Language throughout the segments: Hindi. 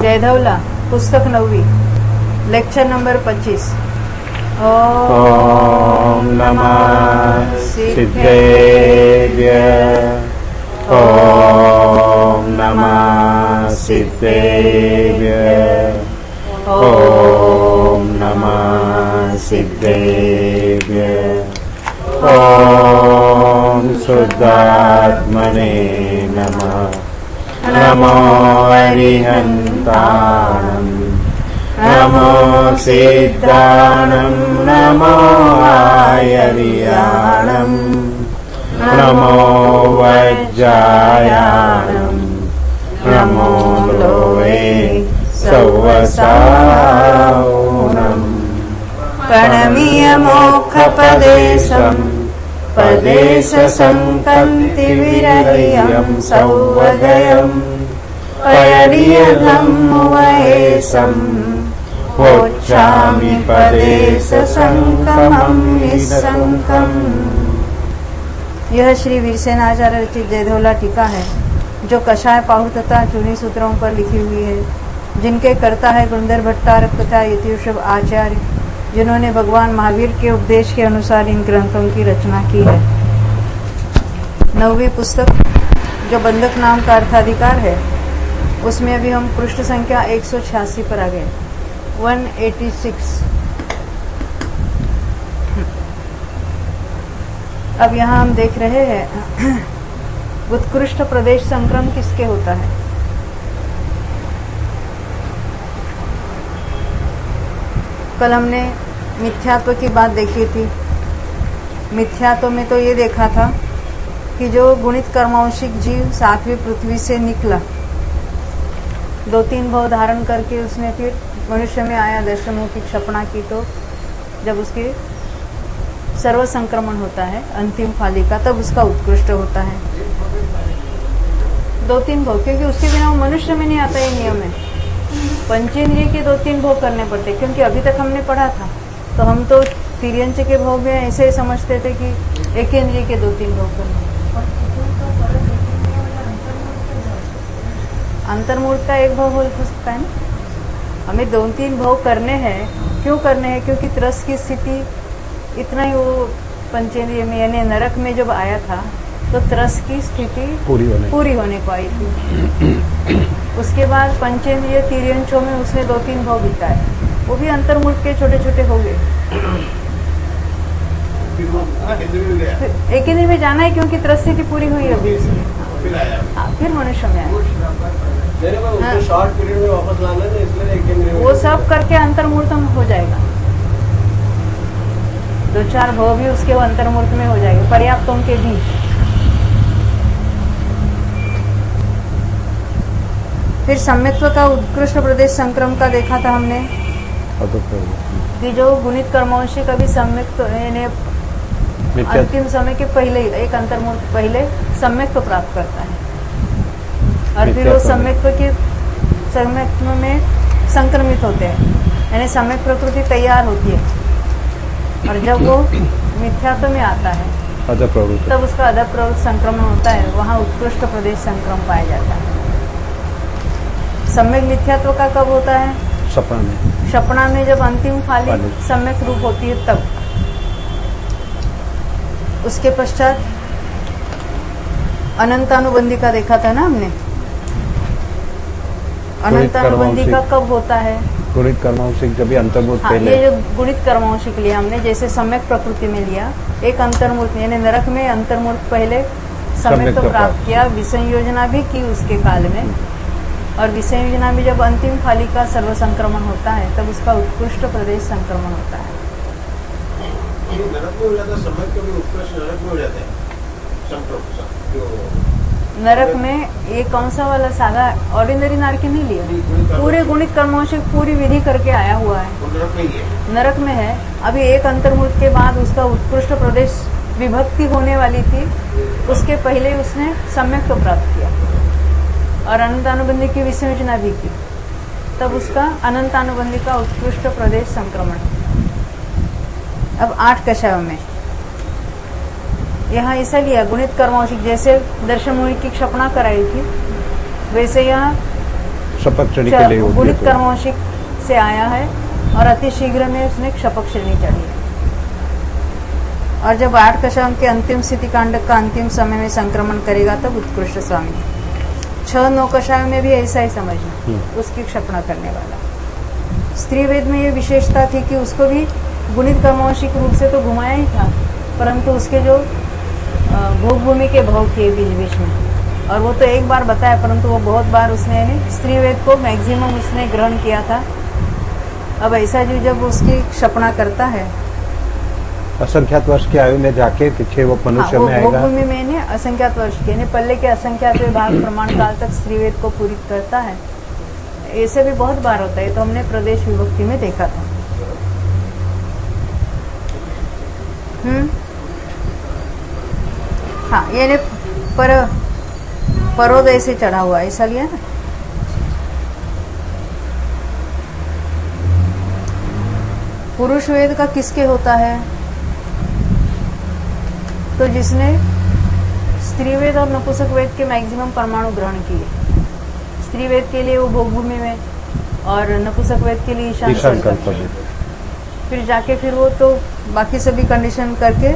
जयधवला, पुस्तक 9वी, लेक्चर नंबर 25। ओम नमः सिद्धेभ्य। ओम नमः सिद्धेभ्य। ओम नमः सिद्धेभ्य। ओम शुद्धात्मने नमः। नमो अरिहन्ताणं, नमो सिद्धाणं, नमो आयर्याणं, नमो वज्रायाणं, नमो लोहे सौवसावनम्। प्रणमीय मोक्षपदेशं पदेश संकन्ति विरहियं सौवगयं पयनीयधं मुवयेशं वोच्छामि पदेश संकमं निसंकम्। यह श्री वीरसेनाचार्य रचित जयधवला टीका है, जो कषाय पाहु तथा चूनी सूत्रों पर लिखी हुई है, जिनके कर्ता है गुणधर भट्टारक तथा यतिवृषभ आचार्य, जिन्होंने भगवान महावीर के उपदेश के अनुसार इन ग्रंथों की रचना की है। 9वीं पुस्तक, जो बंधक नाम का अर्थाधिकार है, उसमें अभी हम पृष्ठ संख्या 186 पर आ गए। 186। अब यहाँ हम देख रहे हैं उत्कृष्ट प्रदेश संक्रम किसके होता है। कल हमने मिथ्यात्व की बात देखी थी। मिथ्यात्व में तो ये देखा था कि जो गुणित कर्मांशिक जीव 7वीं पृथ्वी से निकला, 2-3 भव धारण करके उसने फिर मनुष्य में आया, दशमों की क्षपणा की, तो जब उसके सर्व संक्रमण होता है अंतिम फालिका, तब उसका उत्कृष्ट होता है। 2-3 भव, क्योंकि उसके बिना वो मनुष्य में नहीं आता। ये नियम है, पंचेंद्रिय के 2-3 भोग करने पड़ते, क्योंकि अभी तक हमने पढ़ा था तो हम तो तिर्यंच के भोग में ऐसे ही समझते थे कि एक इंद्रिय के 2-3 भोग करने। अंतर्मूर्त का एक भोग हो सकता है ना। हमें 2-3 भोग करने हैं। क्यों करने हैं? क्योंकि त्रस की स्थिति इतना ही वो पंचेंद्रिय में, यानी नरक में जब आया था तो त्रस की स्थिति पूरी होने को आई थी। उसके बाद पंचेंद्रिय तिर्यंचों में उसने 2-3 भव बिताए, वो भी अंतर्मूर्त के छोटे छोटे हो गए। एक इंद्रिय में जाना है, क्योंकि त्रस स्थिति पूरी हुई है अभी, फिर मनुष्य में आया। वो सब करके अंतर्मूर्त हो जाएगा। 2-4 भव भी उसके अंतर्मूर्त में हो जाएगा, पर्याप्तों के भी। फिर सम्यक्त्व का उत्कृष्ट प्रदेश संक्रम का देखा था हमने कि जो गुणित कर्मांशिक अभी सम्यक्त्व, यानी अंतिम समय के पहले ही एक अंतर्मूर्त पहले सम्यक्त्व प्राप्त करता है, और फिर वो सम्यक्त्व में संक्रमित होते हैं, यानी सम्यक प्रकृति तैयार होती है। और जब वो मिथ्यात्व में आता है तब उसका अधः प्रवृत्त संक्रमण होता है, वहाँ उत्कृष्ट प्रदेश संक्रम पाया जाता है। सम्यक मिथ्यात्व का कब होता है? क्षपणा में जब अंतिम फाली सम्यक रूप होती है तब। उसके पश्चात अनंतानुबंधी का देखा था ना हमने। अनंतानुबंधी का कब होता है? गुणित कर्मांशिक जब भी अंतर्मूर्त पहले। ये जो गुणित कर्मांशिक लिया हमने, जैसे सम्यक प्रकृति में लिया, एक अंतर्मूर्त यानी नरक में अंतर्मूर्त पहले सम्यक तो प्राप्त किया, विसंयोजना भी की उसके काल में, और विसंयोजना में जब अंतिम फालिका सर्व संक्रमण होता है तब उसका उत्कृष्ट प्रदेश संक्रमण होता है। नरक में हो जाता है, सम्यक कभी उत्कृष्ट नरक में हो जाता है। नरक में ये कौन सा वाला सादा ऑर्डिनरी नारकी नहीं लिया, पूरे गुणित कर्मांशिक पूरी विधि करके आया हुआ है, नरक में है। अभी एक अंतर्मूर्त के बाद उसका उत्कृष्ट प्रदेश विभक्ति होने वाली थी, उसके पहले उसने सम्यक तो प्राप्त किया और अनंतानुबंधी की विसंयोजना भी की, तब उसका अनंतानुबंधी का उत्कृष्ट प्रदेश संक्रमण। अब 8 कषायों में यहाँ ऐसा लिया गुणित कर्मांशिक, जैसे दर्शन मुनि की क्षपणा कराई थी वैसे यहाँ शपथ श्रेणी के लिए गुणित उद्यत हुआ। कर्मवशिक से आया है और अति शीघ्र में उसने क्षपक श्रेणी चढ़ी है। और जब 8 कक्षाओं के अंतिम स्थिति कांड का अंतिम समय में संक्रमण करेगा तब उत्कृष्ट स्वामी। 6-9 कक्षाओं में भी ऐसा ही समझना, उसकी क्षपणा करने वाला। स्त्री वेद में ये विशेषता थी कि उसको भी गुणित कर्मवशिक रूप से तो घुमाया ही था, परंतु उसके जो भोग भूमि के भाव थे बीच बीच में, और वो तो एक बार बताया, परंतु वो बहुत बार उसने स्त्री वेद को मैक्सिमम उसने ग्रहण किया था। अब ऐसा जो जब उसकी क्षपणा करता है, असंख्यात वर्ष की आयु में जाके पीछे वो मनुष्य वो में भोग आएगा। भूमि में ने असंख्यात वर्ष के ने पल्ले के असंख्यात भाग प्रमाण काल तक स्त्री वेद को पूरी करता है। ऐसे भी बहुत बार होता है, तो हमने प्रदेश विभक्ति में देखा था। हाँ, ये परोदय से चढ़ा हुआ ऐसा लिया ना। पुरुष वेद का किसके होता है? तो जिसने स्त्री वेद और नपुंसक वेद के मैक्सिमम परमाणु ग्रहण किए। स्त्री वेद के लिए वो भोग भूमि में और नपुंसक वेद के लिए ईशान कल्प में। फिर जाके फिर वो तो बाकी सभी कंडीशन करके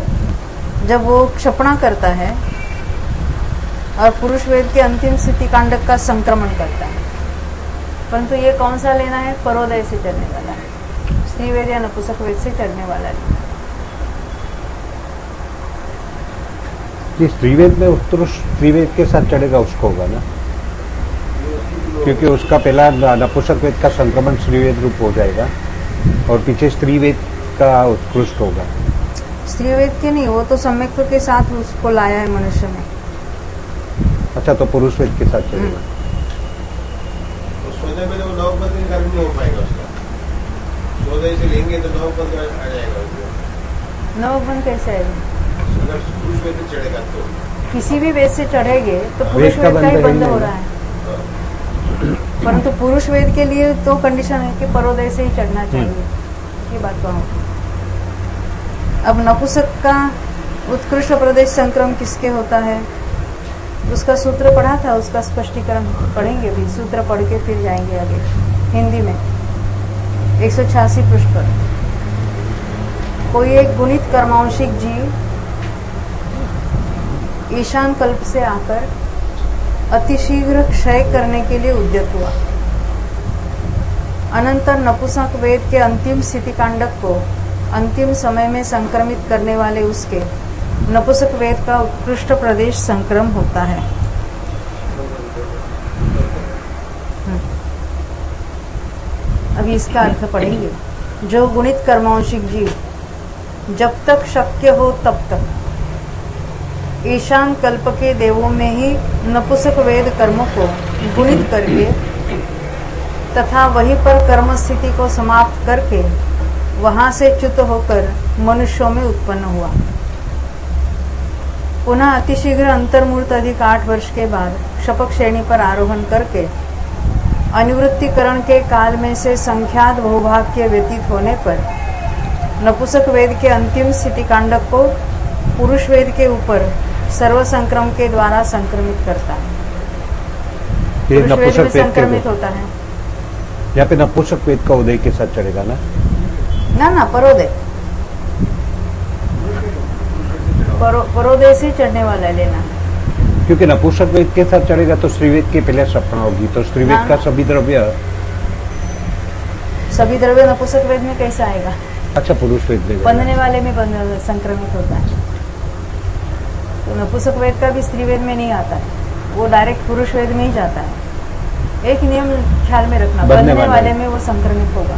जब वो क्षपणा करता है और पुरुष वेद के अंतिम स्थिति कांडक का संक्रमण करता है। परंतु ये कौन सा लेना है? परोदय से चढ़ने वाला है, स्त्री वेद या नपुंसक वेद से चढ़ने वाला है। जिस त्रिवेद में उत्कृष्ट त्रिवेद के साथ चढ़ेगा उसको होगा ना, क्योंकि उसका पहला नपुंसक वेद का संक्रमण श्रीवेद रूप हो जाएगा और पीछे स्त्रीवेद का उत्कृष्ट होगा। स्त्रीवेद के नहीं, वो तो सम्यक्त्व के साथ उसको लाया है मनुष्य में। अच्छा, तो पुरुष वेद के साथ चलेगा। तो स्वदय में वो नवपद कर्म नहीं हो पाएगा उसका। स्वदय से लेंगे तो नवपद आ जाएगा उसको। नवबन कैसे आएगा? अगर पुरुष वेद में चढ़ेगा तो किसी भी वेद से चढ़ेंगे तो पुरुष वेद का वेद का ही बंध बंद है हो रहा है। परंतु पुरुष वेद के लिए तो कंडीशन है कि परोदय से ही चढ़ना चाहिए। ये बात कहूँ। अब नपुंसक का उत्कृष्ट प्रदेश संक्रम किसके होता है? उसका सूत्र पढ़ा था, उसका स्पष्टीकरण पढ़ेंगे भी। सूत्र पढ़ के फिर जाएंगे आगे हिंदी में 186 पृष्ठ पर। कोई एक गुणित कर्मांशिक जीव ईशान कल्प से आकर अतिशीघ्र क्षय करने के लिए उद्यत हुआ। अनंतर नपुंसक वेद के अंतिम स्थिति कांडक को अंतिम समय में संक्रमित करने वाले उसके नपुंसक वेद का उत्कृष्ट प्रदेश संक्रम होता है। अभी इसका अर्थ पढ़ेंगे। जो गुणित कर्मांशिक जीव जब तक शक्य हो तब तक ईशान कल्प के देवों में ही नपुंसक वेद कर्मों को गुणित करके तथा वहीं पर कर्म स्थिति को समाप्त करके वहां से च्युत होकर मनुष्यों में उत्पन्न हुआ। पुनः अतिशीघ्र अंतर्मूर्त अधिक 8 वर्ष के बाद क्षपक श्रेणी पर आरोहण करके अनिवृत्तिकरण के काल में से संख्यात बहुभाग के व्यतीत होने पर नपुंसक वेद के अंतिम स्थिति कांडक को पुरुष वेद के ऊपर सर्व संक्रम के द्वारा संक्रमित करता है। ये पुरुष वेद नपुंसक में वेद के संक्रमित होता है यहाँ पे नपुंसक वेद का उदय के साथ चढ़ेगा ना। ना परोदय परोदय से चढ़ने वाला लेना। क्योंकि नपुंसक वेद के साथ चढ़ेगा तो श्रीवेद की पहले सपना होगी, तो श्रीवेद का सभी द्रव्य नपुंसक वेद में कैसे आएगा? अच्छा, पुरुष वेद में बंधने वाले में संक्रमित होता है। तो नपुंसक वेद का भी स्त्री वेद में नहीं आता है, वो डायरेक्ट पुरुष वेद में ही जाता है। एक नियम ख्याल में रखना, बंधने वाले में वो संक्रमित होगा।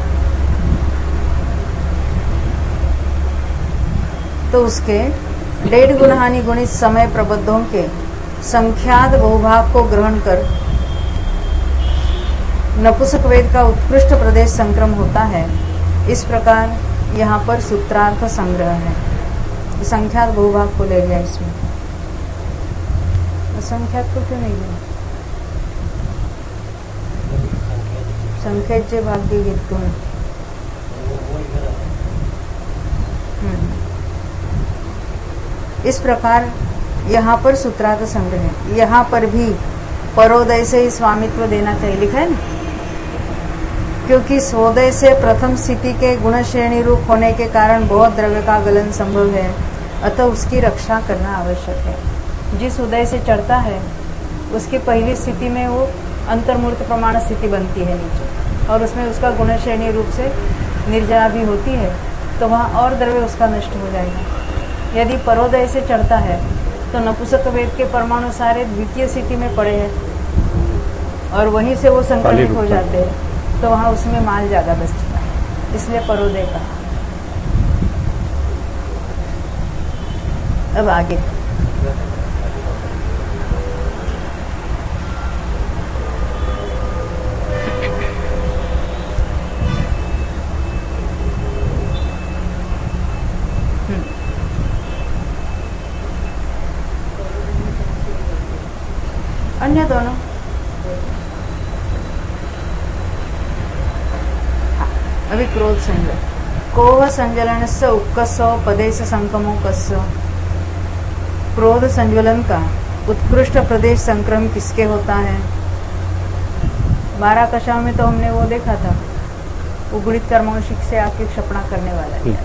तो उसके 1.5 गुणहानि गुणित समय प्रबद्धों के संख्यात बहुभाग को ग्रहण कर नपुंसक वेद का उत्कृष्ट प्रदेश संक्रम होता है। इस प्रकार यहाँ पर सूत्रार्थ संग्रह है। संख्यात बहुभाग को ले लिया इसमें, असंख्यात को क्यों नहीं लिया? संख्येचे भाग्य घेतून इस प्रकार यहाँ पर सूत्रार्थ संग्रह है। यहाँ पर भी परोदय से ही स्वामित्व देना चाहिए, लिखा है ना। क्योंकि स्वोदय से प्रथम स्थिति के गुण श्रेणी रूप होने के कारण बहुत द्रव्य का गलन संभव है, अतः उसकी रक्षा करना आवश्यक है। जिस उदय से चढ़ता है उसकी पहली स्थिति में वो अंतर्मूर्त प्रमाण स्थिति बनती है नीचे, और उसमें उसका गुण श्रेणी रूप से निर्जरा भी होती है, तो वहाँ और द्रव्य उसका नष्ट हो जाएगा। यदि परोदय से चढ़ता है तो नपुंसक वेद के परमाणु सारे द्वितीय स्थिति में पड़े हैं और वहीं से वो संक्रमित हो जाते हैं, तो वहाँ उसमें माल ज्यादा बचता है, इसलिए परोदय कहा। अब आगे अन्य दोनों अभी क्रोध संजलन। कोह संजलन से उत्कर्ष पदेश संकमो कस्य। क्रोध संज्वलन का उत्कृष्ट प्रदेश संक्रम किसके होता है? 12 कक्षाओं में तो हमने वो देखा था, उगुड़ित कर्मौशिक से आके क्षपणा करने वाला है।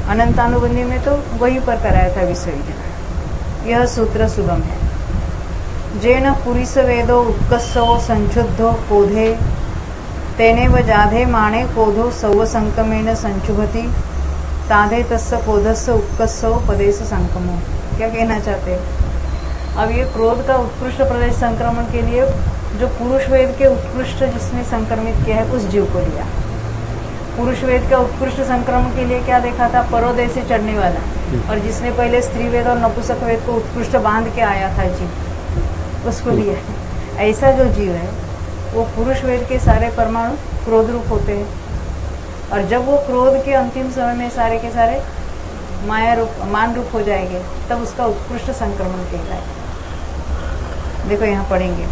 अनंतानुबंधी में तो वहीं पर कराया था विश्वविजन। यह सूत्र सुगम है। जेन पुरीस वेदो उत्कर्षो संशुद्धो कोधे तेने व जाधे माणे कोधो सौ संकमेन संचुभति ताधे तस्य कोधस्य उत्कर्षो पदेश संकमो। क्या कहना चाहते हैं? अब ये क्रोध का उत्कृष्ट प्रदेश संक्रमण के लिए जो पुरुष वेद के उत्कृष्ट जिसने संक्रमित किया है उस जीव को लिया। पुरुष वेद का उत्कृष्ट संक्रमण के लिए क्या देखा था? परोदय से चढ़ने वाला, और जिसने पहले स्त्री वेद और नपुंसक वेद को उत्कृष्ट बांध के आया था जीव, उसको लिया। ऐसा जो जीव है वो पुरुष वेद के सारे परमाणु क्रोध रूप होते हैं, और जब वो क्रोध के अंतिम समय में सारे के सारे माया रूप मान रूप हो जाएंगे, तब उसका उत्कृष्ट संक्रमण कहलाएगा। देखो यहाँ पढ़ेंगे,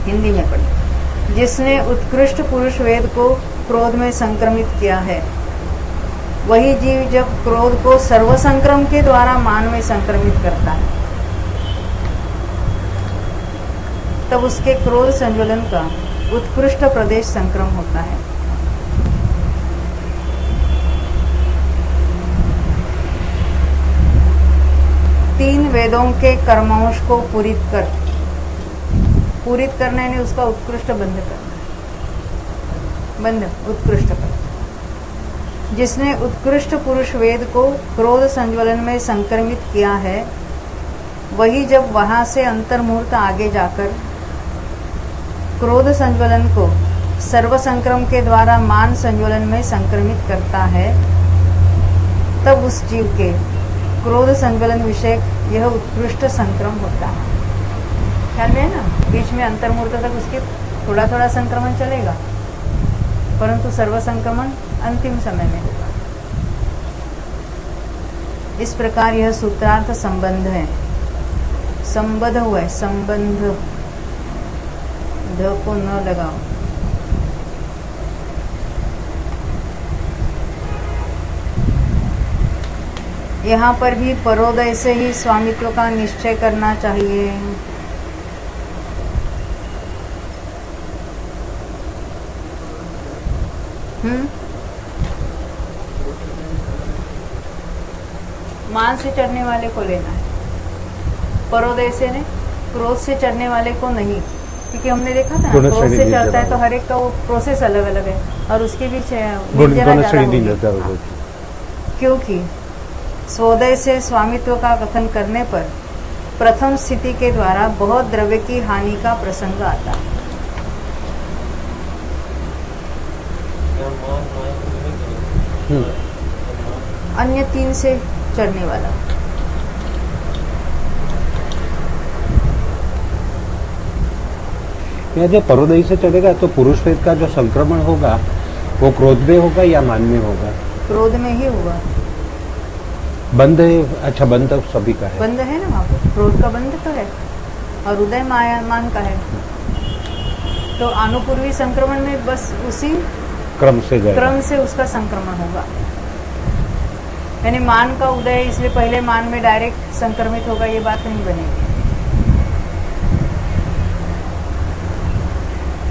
हिंदी में पढ़ेंगे। जिसने उत्कृष्ट पुरुष वेद को क्रोध में संक्रमित किया है, वही जीव जब क्रोध को सर्व संक्रम के द्वारा मान में संक्रमित करता है, तब उसके क्रोध संज्वलन का उत्कृष्ट प्रदेश संक्रम होता है। तीन वेदों के कर्मांश को पूरित करने ने उसका उत्कृष्ट बंध करना, बंध उत्कृष्ट करना। जिसने उत्कृष्ट पुरुष वेद को क्रोध संज्वलन में संक्रमित किया है, वही जब वहां से अंतर्मुहूर्त आगे जाकर क्रोध संज्वलन को सर्व संक्रम के द्वारा मान संज्वलन में संक्रमित करता है, तब उस जीव के क्रोध संज्वलन विषय यह उत्कृष्ट संक्रम होता है। ख्याल में है ना? बीच में अंतर्मुहूर्त तक उसके थोड़ा थोड़ा संक्रमण चलेगा, परंतु सर्व संक्रमण अंतिम समय में होगा। इस प्रकार यह सूत्रार्थ संबंध है। संबद्ध हुआ है, संबंध, ध को न लगाओ। यहाँ पर भी परोदय से ही स्वामित्व का निश्चय करना चाहिए। मान से चढ़ने वाले को लेना है, परोदय से ने क्रोध से चढ़ने वाले को नहीं, क्योंकि हमने देखा था ना, क्रोध से चढ़ता है तो हर एक का वो प्रोसेस अलग अलग है, और उसके बीच क्योंकि स्वोदय से स्वामित्व का कथन करने पर प्रथम स्थिति के द्वारा बहुत द्रव्य की हानि का प्रसंग आता है। अन्य तीन से चढ़ने वाला या जो परोदय से चढ़ेगा तो पुरुष वेद का जो संक्रमण होगा वो क्रोध में होगा या मान में होगा? क्रोध में ही होगा। बंध है? अच्छा, बंध तो सभी का है, बंध है ना वहाँ पर, क्रोध का बंध तो है और उदय माया मान का है। तो अनुपूर्वी संक्रमण में बस उसी क्रम से उसका संक्रमण होगा, यानी मान का उदय, इसलिए पहले मान में डायरेक्ट संक्रमित होगा, ये बात नहीं बनेगी।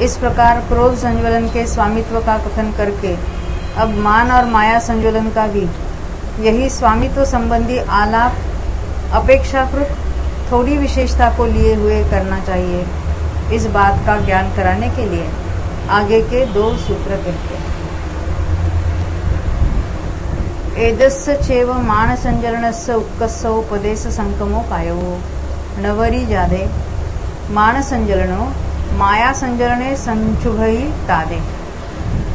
इस प्रकार क्रोध संज्वलन के स्वामित्व का कथन करके अब मान और माया संज्वलन का भी यही स्वामित्व संबंधी आलाप अपेक्षाकृत थोड़ी विशेषता को लिए हुए करना चाहिए। इस बात का ज्ञान कराने के लिए आगे के 2 सूत्र कहते हैं। एदस्य चैव मान संजरणस्य उत्कर्षो उपदेश संकमो कायो नवरी जाधे मान संजलनो माया संजलने संचुभई तादे।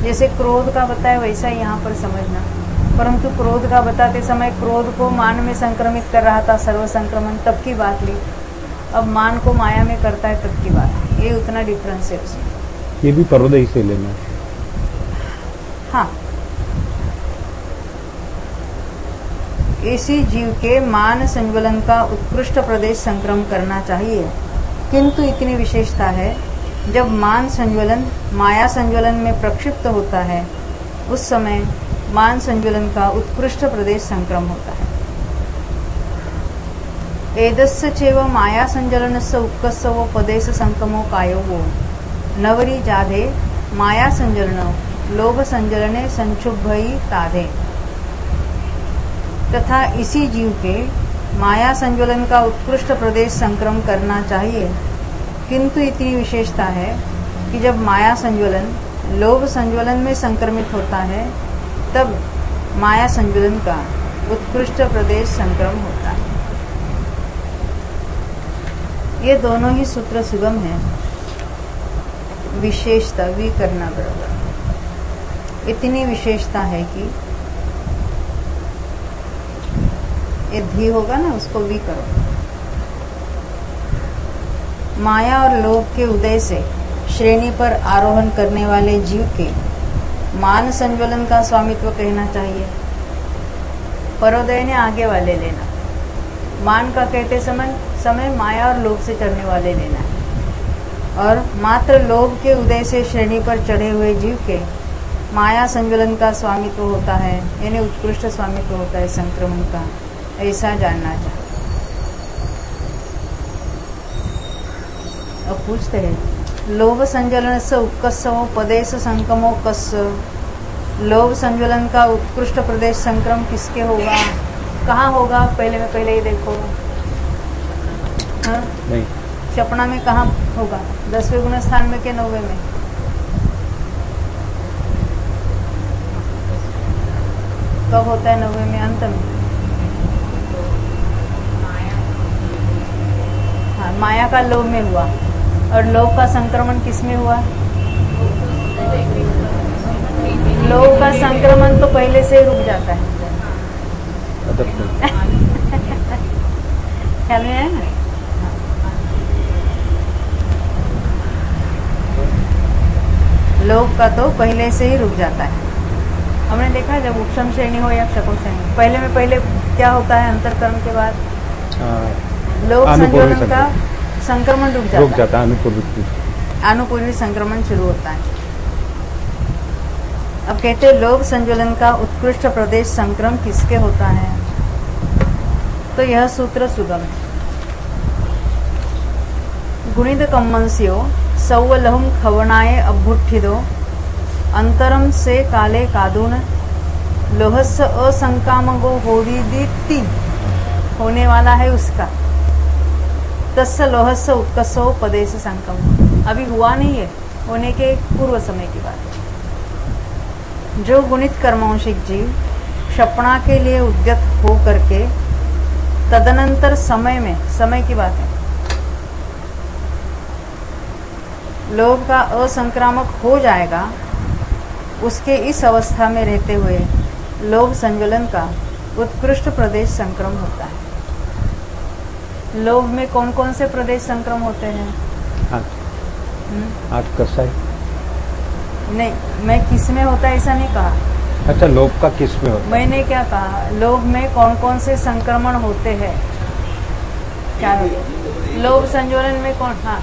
जैसे क्रोध का बताया वैसा ही यहाँ पर समझना, परंतु क्रोध का बताते समय क्रोध को मान में संक्रमित कर रहा था, सर्व संक्रमण तब की बात ली, अब मान को माया में करता है तब की बात। ये उतना डिफरेंस है उसमें। ये भी परोदय से लेना। हाँ, इसी जीव के मान संज्वलन का उत्कृष्ट प्रदेश संक्रम करना चाहिए, किंतु इतनी विशेषता है जब मान संज्वलन माया संज्वलन में प्रक्षिप्त होता है उस समय मान संज्वलन का उत्कृष्ट प्रदेश संक्रम होता है। एदस्य चैव माया संज्वलनस्य उत्कर्षो पदेश संकमो कायो नवरी जाधे माया संज्वलनो लोभ संज्वलने संक्षुभई ताधे। तथा इसी जीव के माया संज्वलन का उत्कृष्ट प्रदेश संक्रम करना चाहिए, किंतु इतनी विशेषता है कि जब माया संज्वलन लोभ संज्वलन में संक्रमित होता है तब माया संज्वलन का उत्कृष्ट प्रदेश संक्रम होता है। ये दोनों ही सूत्र सुगम हैं, विशेषता भी करना बराबर। इतनी विशेषता है कि ये धी होगा ना, उसको भी करो। माया और लोभ के उदय से श्रेणी पर आरोहण करने वाले जीव के मान संज्वलन का स्वामित्व कहना चाहिए। परोदय ने आगे वाले लेना, मान का कहते समय माया और लोभ से चढ़ने वाले लेना है, और मात्र लोभ के उदय से श्रेणी पर चढ़े हुए जीव के माया संज्वलन का स्वामित्व होता है, यानी उत्कृष्ट स्वामित्व होता है संक्रमण का, ऐसा जानना चाहिए। अब पूछते हैं लोभ संज्वलन से उत्कर्षो पदेश संक्रमो कस्य। लोभ संज्वलन का उत्कृष्ट प्रदेश संक्रम किसके होगा, कहाँ होगा? पहले ही देखो। हाँ? नहीं, क्षपणा में कहाँ होगा? 10वें गुण स्थान में के 9वें में? कब होता है 9वें में? अंत में। हाँ, माया का लोभ में हुआ, और लोभ का संक्रमण किसमें हुआ? लोभ का संक्रमण तो पहले से ही रुक जाता है। ख्याल में है ना? लोभ का तो पहले से ही रुक जाता है। हमने देखा जब उपशम श्रेणी हो या क्षको श्रेणी, पहले क्या होता है अंतरकर्म के बाद? लोभ संज्वलन का संक्रमण रुक जाता है, अनुपूर्वी संक्रमण शुरू होता है। अब कहते हैं लोभ संज्वलन का उत्कृष्ट प्रदेश संक्रम किसके होता है? तो यह सूत्र सुगम है। गुणित कम्मंस्यो सौवलहुम खवनाय अभुट्ठिदो अंतरम से काले कादून लोहस्य असंकामगो होदीदीति। होने वाला है उसका तस्य लोहस्य उत्कर्षो पदेश संकम। अभी हुआ नहीं है, होने के पूर्व समय की बात। जो गुणित कर्मवंशिक जीव क्षपणा के लिए उद्यत हो करके तदनंतर समय की बात है, लोभ का असंक्रामक हो जाएगा, उसके इस अवस्था में रहते हुए लोभ संज्वलन का उत्कृष्ट प्रदेश संक्रम होता है। लोभ में कौन कौन से प्रदेश संक्रम होते हैं? आठ कसाई। नहीं, मैं किस में होता है ऐसा नहीं कहा। अच्छा, लोभ का किस में होता है? मैंने क्या कहा, लोभ में कौन कौन से संक्रमण होते हैं? क्या लोभ संज्वलन में कौन? हाँ,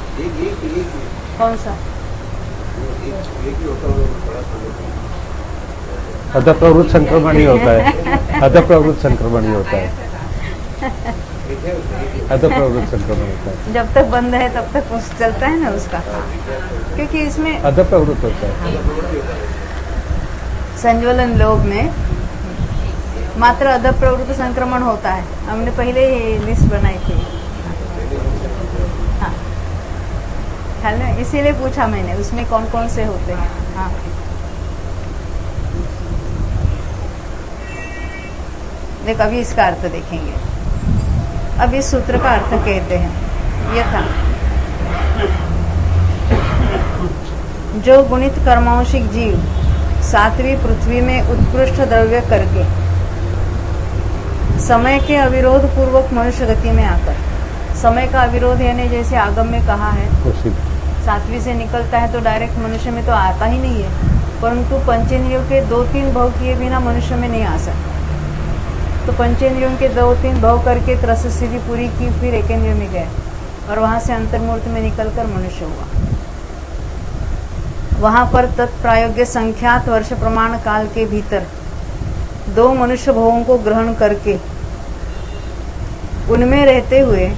कौन सा? अध प्रवृत्त संक्रमण ही होता है। अध प्रवृत्त संक्रमण ही होता है। एक है उसमें एक ही। अदब प्रवृत्त संक्रमण होता है। जब तक बंद है तब तक उस चलता है ना उसका, क्योंकि इसमें अदब प्रवृत्त होता है। प्रवृत्ति होता है। संज्वलन लोग में मात्र अदब प्रवृत्त संक्रमण होता है। हमने पहले ही लिस्ट बनाई थी। हाँ, ख्याल है, इसीलिए पूछा मैंने उसमें कौन कौन से होते हैं। हाँ, देख अभी इसका अर्थ देखेंगे। अब इस सूत्र का अर्थ कहते हैं यथा जो गुणित कर्मांशिक जीव सातवीं पृथ्वी में उत्कृष्ट द्रव्य करके समय के अविरोध पूर्वक मनुष्य गति में आकर, समय का अविरोध यानी जैसे आगम में कहा है उसी सातवीं से निकलता है तो डायरेक्ट मनुष्य में तो आता ही नहीं है, परंतु पंचेंद्रियों के 2-3 भव किए बिना मनुष्य में नहीं आ सकता। तो पंचेंद्रियों के 2-3 भव करके त्रस स्थिति पूरी की, फिर एकेंद्रिय में गए और वहां से अंतर्मूर्त में निकलकर मनुष्य हुआ। वहां पर तत्प्रायोग्य संख्यात वर्ष प्रमाण काल के भीतर 2 मनुष्य भवों को ग्रहण करके उनमें रहते हुए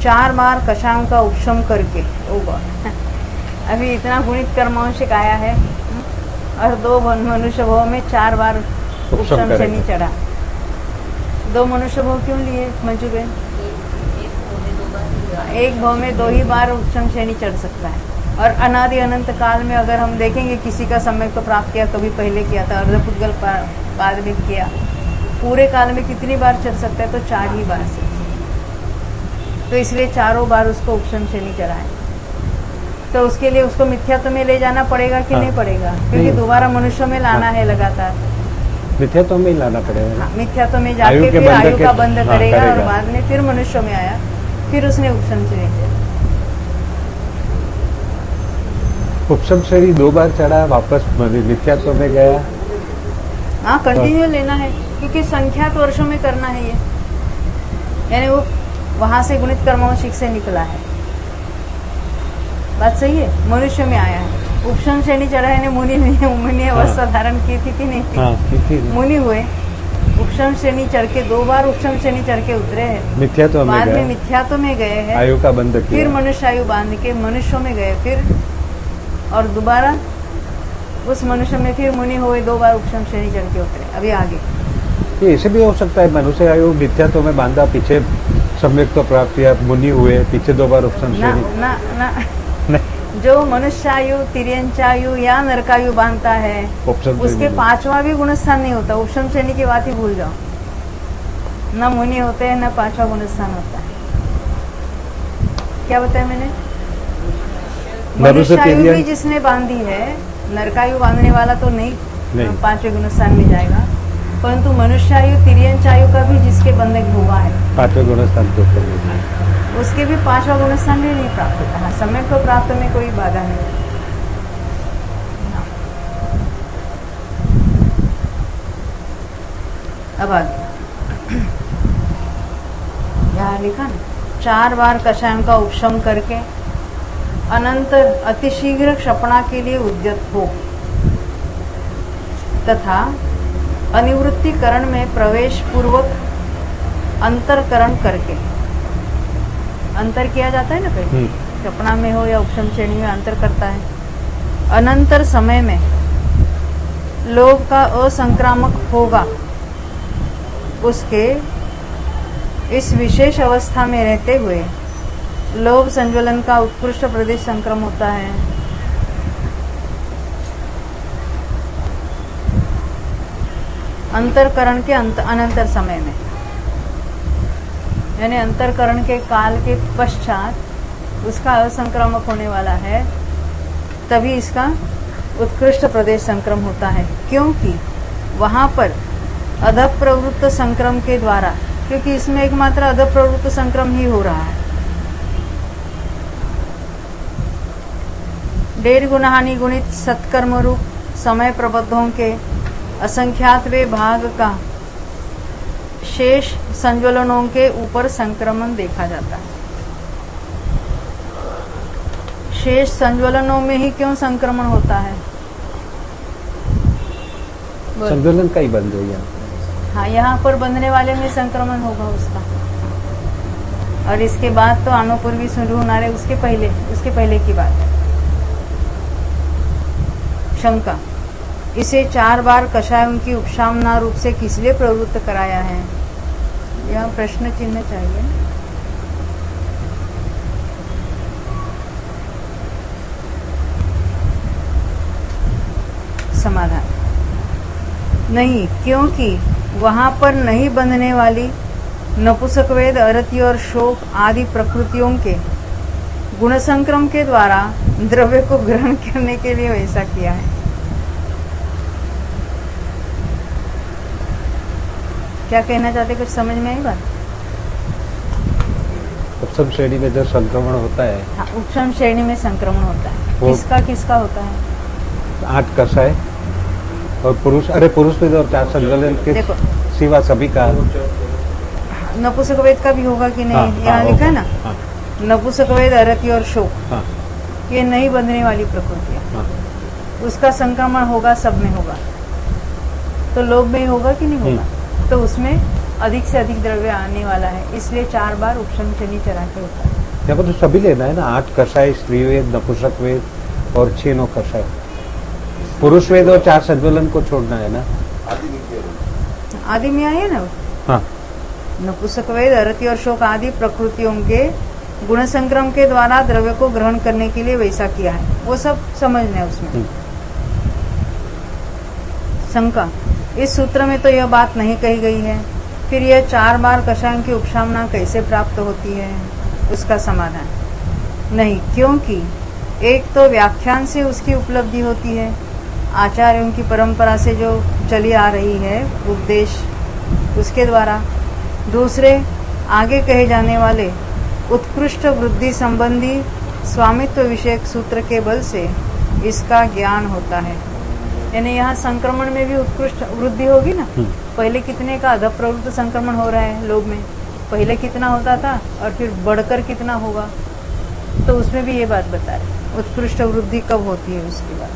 4 बार कषायों का उपशम करके, अभी इतना गुणित कर्मांशिक आया है और 2 मनुष्य भव में 4 बार उपशम शनि चढ़ा। 2 मनुष्य भव क्यों लिए मंजू बेन? एक भव में 2 ही बार उपशम शनि चढ़ सकता है। और अनादि अनंत काल में अगर हम देखेंगे किसी का सम्यक तो प्राप्त किया, कभी पहले किया था, अर्धपुद्गल बाद में किया, पूरे काल में कितनी बार चढ़ सकता है? तो 4 ही बार से। तो इसलिए 4 बार उसको उपशम शनि चढ़ाए। तो उसके लिए उसको मिथ्यात्व में ले जाना पड़ेगा कि नहीं पड़ेगा? क्योंकि दोबारा मनुष्य में लाना है लगातार। मिथ्यात्व में ही लाना पड़ेगा। हाँ, मिथ्यात्व में जाके फिर आयु का बंध करेगा और बाद में फिर मनुष्य में आया, फिर उसने उपशम शनि चढ़ा। उपशम शनि 2 बार चढ़ा, वापस मिथ्यात्व में गया। हाँ, कंटिन्यू लेना है क्योंकि संख्यात वर्षों में करना है ये, यानी वो वहां से गुणित कर्मांशिक से निकला है। बात सही है। मनुष्य में आया है, उपशम शनि चढ़ा है, मुनि अवस्था धारण की थी कि नहीं? हाँ, थी। मुनि हुए, उपशम शनि चढ़ के 2 बार उपशम शनि चढ़ के उतरे हैं, मिथ्यात्व में बाद में गए, मिथ्यात्व में गए हैं, आयु का बंध किया, फिर मनुष्य आयु बांध के मनुष्यों में गए, फिर और दोबारा उस मनुष्य में फिर मुनि हुए, 2 बार उपशम शनि चढ़ के उतरे। अभी आगे ये ऐसे भी हो सकता है, मनुष्य आयु मिथ्यात्व में बांधा, पीछे सम्यक तो प्राप्त किया, मुनि हुए, पीछे 2 बार उपशम ना शनि। ना ना नहीं, जो मनुष्यायु तिर्यंचायु या नरकायु बांधता है उपशम उसके शनि। 5वां भी गुणस्थान नहीं होता। उपशम शनि की बात ही भूल जाओ, न मुनि होते हैं न 5वां गुणस्थान होता है। क्या बताया मैंने? मनुष्यायु भी जिसने बांधी है, नरकायु बांधने वाला तो नहीं 5वें गुणस्थान में जाएगा, परंतु मनुष्यायु तिर्यंचायु का भी जिसके बंधक हुआ है 5वें गुणस्थान के ऊपर उसके भी 5वां गुणस्थान भी नहीं प्राप्त होता है। समय को प्राप्त में कोई बाधा नहीं है। अब आगे यहाँ लिखा ना, 4 बार कषायों का उपशम करके अनंतर अतिशीघ्र क्षपणा के लिए उद्यत हो तथा अनिवृत्तिकरण में प्रवेश पूर्वक अंतरकरण करके, अंतर किया जाता है ना कहीं, क्षपणा में हो या उपशम श्रेणी में अंतर करता है, अनंतर समय में लोभ का असंक्रामक होगा, उसके इस विशेष अवस्था में रहते हुए लोभ संज्वलन का उत्कृष्ट प्रदेश संक्रम होता है। अंतरकरण के अनंतर समय में, यानी अंतरकरण के काल के पश्चात उसका असंक्रामक होने वाला है, तभी इसका उत्कृष्ट प्रदेश संक्रम होता है। क्योंकि वहां पर अधः प्रवृत्त संक्रम के द्वारा, क्योंकि इसमें एकमात्र अधः प्रवृत्त संक्रम ही हो रहा है। 1.5 गुणहानि गुणित सत्कर्म रूप समय प्रबद्धों के असंख्यातवें भाग का शेष संज्वलनों के ऊपर संक्रमण देखा जाता है। शेष संज्वलनों में ही क्यों संक्रमण होता है? संज्वलन का ही बंद हो गया। हाँ, यहाँ पर बंधने वाले में संक्रमण होगा उसका। और इसके बाद तो आनोपूर्वी शुरू होना है, उसके पहले की बात है। शंका, इसे 4 बार कषायों की उपशामना रूप से किस लिए प्रवृत्त कराया है? यह प्रश्न चिन्ह चाहिए। समाधान, नहीं, क्योंकि वहां पर नहीं बंधने वाली नपुंसकवेद, अरति और शोक आदि प्रकृतियों के गुणसंक्रम के द्वारा द्रव्य को ग्रहण करने के लिए वैसा किया है। क्या कहना चाहते, कुछ समझ में आई बात? उपशम श्रेणी में जो संक्रमण होता है, हाँ, उपशम श्रेणी में संक्रमण होता है। वो- किसका होता है? 8 कषाय और पुरुष वेद और 4 संकलन के देखो, सिवा सभी का। नपुंसकवेद का भी होगा कि नहीं? हाँ, यहाँ हाँ, लिखा है ना, हाँ, नपुंसकवेद, अरति और शोक, हाँ, ये नहीं बंधने वाली प्रकृतियां, हाँ। उसका संक्रमण होगा, सब में होगा। तो लोभ में होगा कि नहीं होगा? तो उसमें अधिक से अधिक द्रव्य आने वाला है, इसलिए 4 बार उपशम शनि चढ़ा के होता है। यहाँ पर तो सभी लेना है ना, 8 कषाय, स्त्री वेद, नपुंसक वेद और 6 9 कषाय। पुरुष वेद और 4 संकलन को छोड़ना है ना। आदि में आए ना, हाँ, नपुंसकवेद, अरति और शोक आदि प्रकृतियों के गुण संक्रम के द्वारा द्रव्य को ग्रहण करने के लिए वैसा किया है, वो सब समझना है उसमें। शंका, इस सूत्र में तो यह बात नहीं कही गई है, फिर यह 4 बार कषायों की उपशामना कैसे प्राप्त होती है? उसका समाधान, नहीं, क्योंकि एक तो व्याख्यान से उसकी उपलब्धि होती है, आचार्यों की परंपरा से जो चली आ रही है उपदेश, उसके द्वारा। दूसरे, आगे कहे जाने वाले उत्कृष्ट वृद्धि संबंधी स्वामित्व विषयक सूत्र के बल से इसका ज्ञान होता है। यानी यहाँ संक्रमण में भी उत्कृष्ट वृद्धि होगी ना। पहले कितने का अधः प्रवृत्त संक्रमण हो रहा है लोभ में, पहले कितना होता था और फिर बढ़कर कितना होगा, तो उसमें भी ये बात बता रहे उत्कृष्ट वृद्धि कब होती है। उसकी बात,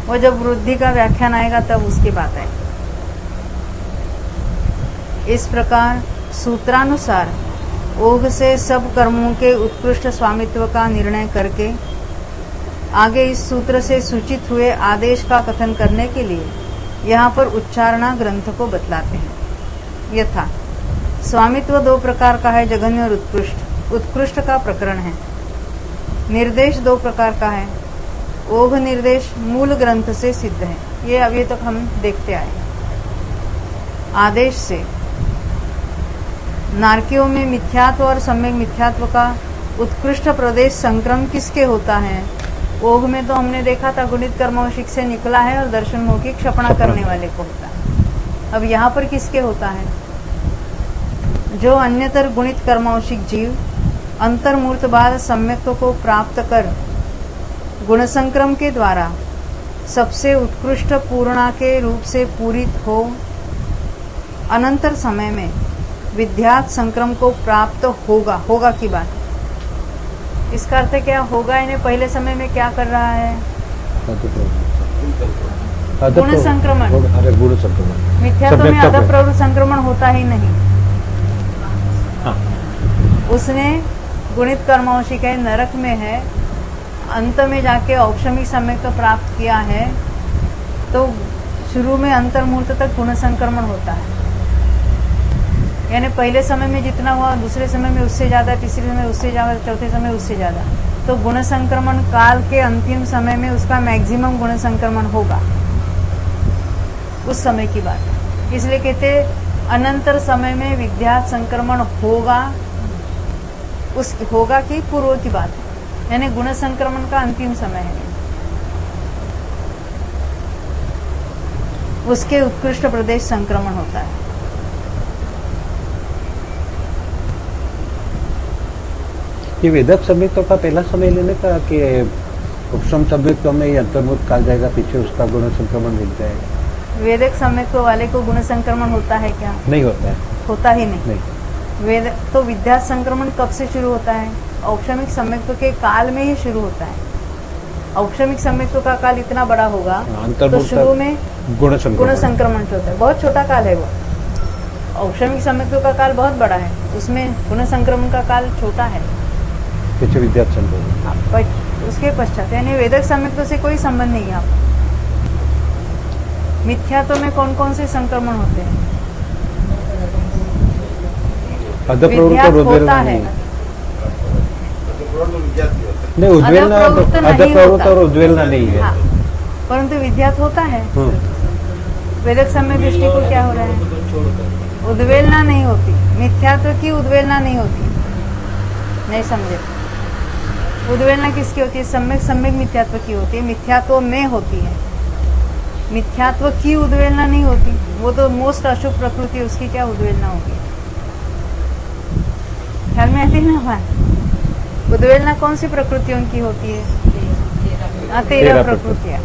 वो जब वृद्धि का व्याख्यान आएगा तब उसकी बात आएगी। इस प्रकार सूत्रानुसार ओघ से सब कर्मों के उत्कृष्ट स्वामित्व का निर्णय करके आगे इस सूत्र से सूचित हुए आदेश का कथन करने के लिए यहाँ पर उच्चारणा ग्रंथ को बतलाते हैं। यथा स्वामित्व 2 प्रकार का है, जघन्य और उत्कृष्ट। उत्कृष्ट का प्रकरण है। निर्देश 2 प्रकार का है। ओघ निर्देश मूल ग्रंथ से सिद्ध है, ये अभी तक हम देखते आए। आदेश से नारकियों में मिथ्यात्व और सम्यक मिथ्यात्व का उत्कृष्ट प्रदेश संक्रम किसके होता है? ओघ में तो हमने देखा था गुणित कर्मौशिक से निकला है और दर्शन मौखिक क्षपणा करने वाले को होता है। अब यहाँ पर किसके होता है? जो अन्यतर गुणित कर्मौशिक जीव अंतर्मूर्तभाव सम्यक्त्व को प्राप्त कर गुण संक्रम के द्वारा सबसे उत्कृष्ट पूर्णा के रूप से पूरित हो अनंतर समय में विद्यात संक्रम को प्राप्त होगा की बात। इसका अर्थ क्या होगा? इन्हें पहले समय में क्या कर रहा है? गुण संक्रमण। अरे गुण संक्रमण, मिथ्यात्व में अधः प्रवृत्त संक्रमण होता ही नहीं। हाँ। उसने गुणित कर्मौशिक है, नरक में है, अंत में जाके औक्षमिक सम्यक तो प्राप्त किया है, तो शुरू में अंतर्मूर्त तक गुण संक्रमण होता है। यानी पहले समय में जितना हुआ, दूसरे समय में उससे ज्यादा, तीसरे समय उससे ज्यादा, चौथे समय उससे ज्यादा। तो गुण संक्रमण काल के अंतिम समय में उसका मैक्सिमम गुण संक्रमण होगा, उस समय की बात। इसलिए कहते अनंतर समय में विद्या संक्रमण होगा, उस होगा कि पूर्व की बात है, यानी गुण संक्रमण का अंतिम समय है। उसके उत्कृष्ट प्रदेश संक्रमण होता है। ये वेदक सम्यक्त्व का पहला समय लेने का कि उपशम सम्यक्त्व में ही अंतर्मुख काल जाएगा, पीछे उसका गुण संक्रमण मिल जाएगा। वेदक सम्यक्त्व वाले को गुण संक्रमण होता है क्या? नहीं होता है, होता ही नहीं। नहीं। तो विद्या संक्रमण कब से शुरू होता है? औक्षमिक सम्यक्त्व के काल में ही शुरू होता है। औक्षमिक सम्यक्त्व का काल इतना बड़ा होगा तो शुरू में गुण संक्रमण होता है, बहुत छोटा काल है वो। औक्षमिक सम्यक्त्व का काल बहुत बड़ा है, उसमें गुण संक्रमण का काल छोटा है। पीछे विद्या संक्रमण उसके पश्चात यानी वेदक सम्यक्त्व से कोई संबंध नहीं है आपको। मिथ्यात्व में कौन कौन से संक्रमण होते हैं? विद्यात होता है, नहीं उद्वेलना, अधप्रवृत्त और उद्वेलना नहीं है। हाँ, परंतु विद्यात होता है। वेदक समय दृष्टि को क्या हो रहा है? उद्वेलना नहीं होती, मिथ्यात्व की उद्वेलना नहीं होती। नहीं समझे? उद्वेलना किसकी होती है? सम्यक सम्यक मिथ्यात्व की होती है, मिथ्यात्व में होती है। मिथ्यात्व की उद्वेलना नहीं होती, वो तो मोस्ट अशुभ प्रकृति, उसकी क्या उद्वेलना होगी? ख्याल में आती है ना बात? उद्वेलना कौन सी प्रकृतियों की होती है? 13 प्रकृतियां।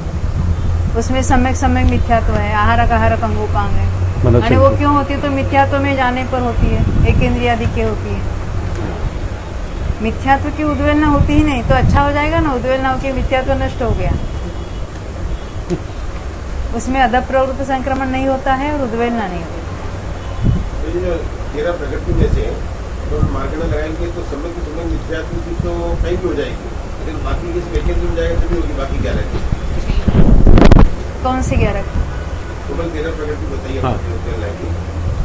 उसमें सम्यक सम्यक मिथ्यात्व है, आहारक आहारक अंगोपांग है। और वो क्यों होती है? तो मिथ्यात्व में जाने पर होती है, एक इंद्रियादि के होती है। मिथ्यात्व की उद्वेलना होती ही नहीं तो अच्छा हो जाएगा ना, उद्वेलना होकर मिथ्यात्व नष्ट हो गया। उसमें अधप्रवृत्त संक्रमण नहीं होता है और उद्वेलना नहीं होती। 13 प्रकृति में से तो मार्गना लगाएंगे तो समय की समय मिथ्यात्व की तो कहीं भी हो जाएगी, लेकिन बाकी किस पैकेज में जाएगा तभी होगी। बाकी क्या रहेगी? कौन सी 11? केवल 13 प्रकृति बताइए।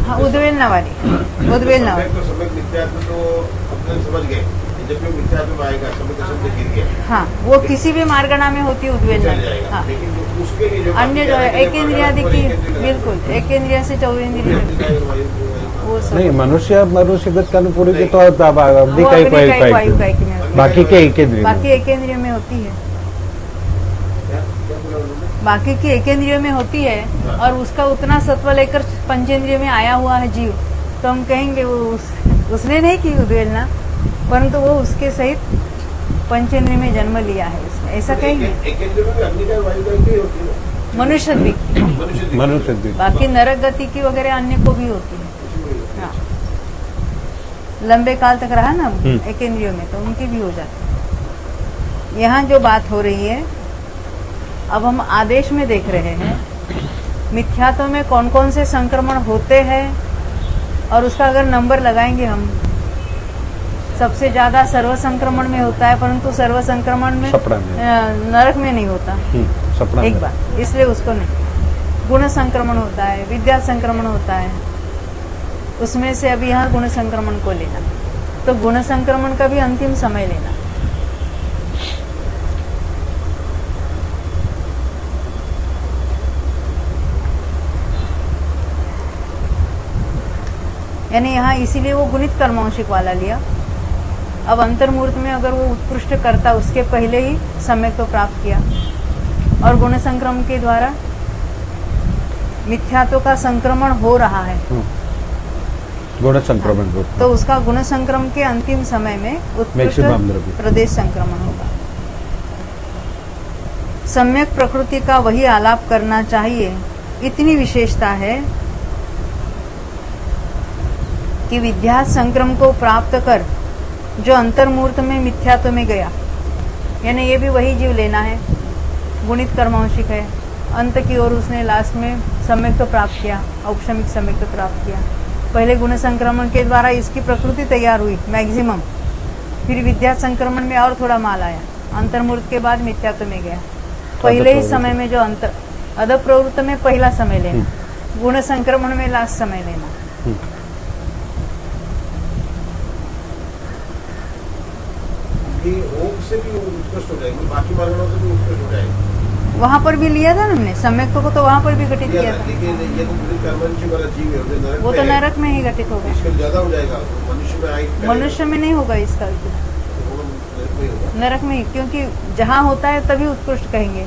हाँ, उद्वेलना वाली, उद्वेलना वाली। तो समय मिथ्यात्व तो अपने समझ गए, जब भी मिथ्यात्व में आएगा समय का शब्द गिर गया। हाँ, वो किसी भी मार्गना में होती है उद्वेलना। हाँ, लेकिन उसके लिए जो अन्य जो है एक इंद्रियादि की, बिल्कुल एक इंद्रिया से 14 इंद्रिय नहीं, मनुष्यगत का पूरी के तो बाकी के एक इंद्रिय, बाकी एक इंद्रिय में होती है, बाकी की एक इंद्रिय में होती है। और उसका उतना सत्व लेकर पंचेंद्रिय में आया हुआ है जीव, तो हम कहेंगे वो उसने नहीं की उद्वेलना, परंतु वो उसके सहित पंचेंद्रिय में जन्म लिया है उसने, ऐसा कहेंगे। मनुष्य भी, बाकी नरक गति की वगैरह अन्य को भी होती है। हाँ, लंबे काल तक रहा ना एक इंद्रियों में, तो उनकी भी हो जाती है। यहाँ जो बात हो रही है, अब हम आदेश में देख रहे हैं मिथ्यात्व में कौन कौन से संक्रमण होते हैं, और उसका अगर नंबर लगाएंगे हम, सबसे ज्यादा सर्व संक्रमण में होता है, परंतु सर्व संक्रमण में नरक में नहीं होता। एक बात, इसलिए उसको नहीं। गुण संक्रमण होता है, विद्या संक्रमण होता है, उसमें से अभी यहाँ गुण संक्रमण को लेना, तो गुण संक्रमण का भी अंतिम समय लेना। यानी यहाँ इसीलिए वो गुणित कर्मांशिक वाला लिया। अब अंतर्मूर्त में अगर वो उत्कृष्ट करता, उसके पहले ही सम्यक तो प्राप्त किया, और गुण संक्रमण के द्वारा मिथ्यात्व का संक्रमण हो रहा है, गुण संक्रमण, तो उसका गुण संक्रमण के अंतिम समय में उत्कृष्ट प्रदेश संक्रमण होगा। सम्यक प्रकृति का वही आलाप करना चाहिए, इतनी विशेषता है कि विद्या संक्रम को प्राप्त कर जो अंतर्मूर्त में मिथ्यात्व में गया, यानी ये भी वही जीव लेना है, गुणित कर्मांशिक है, अंत की ओर उसने लास्ट में सम्यक तो प्राप्त किया, औक्षमिक सम्यक तो प्राप्त किया। पहले गुण संक्रमण के द्वारा इसकी प्रकृति तैयार हुई मैक्सिमम, फिर विद्या संक्रमण में और थोड़ा माल आया, अंतर्मूर्त के बाद मिथ्यात्व में गया। पहले ही समय में जो अंतर, अध प्रवृत्त में पहला समय लेना, गुण संक्रमण में लास्ट समय लेना। से भी उत्कृष्ट हो जाएगी, बाकी मार्गों से भी उत्कृष्ट हो जाएगी। वहाँ पर भी लिया था ना हमने सम्यक को, तो वहाँ पर भी घटित किया था। लेकिन ये तो कर्मंशी वाला जीव है, वो तो नरक में ही घटित होगा, इसका ज्यादा हो जाएगा। मनुष्य में आएगा, मनुष्य में नहीं होगा इसका, नरक में ही, क्योंकि जहाँ होता है तभी उत्कृष्ट कहेंगे।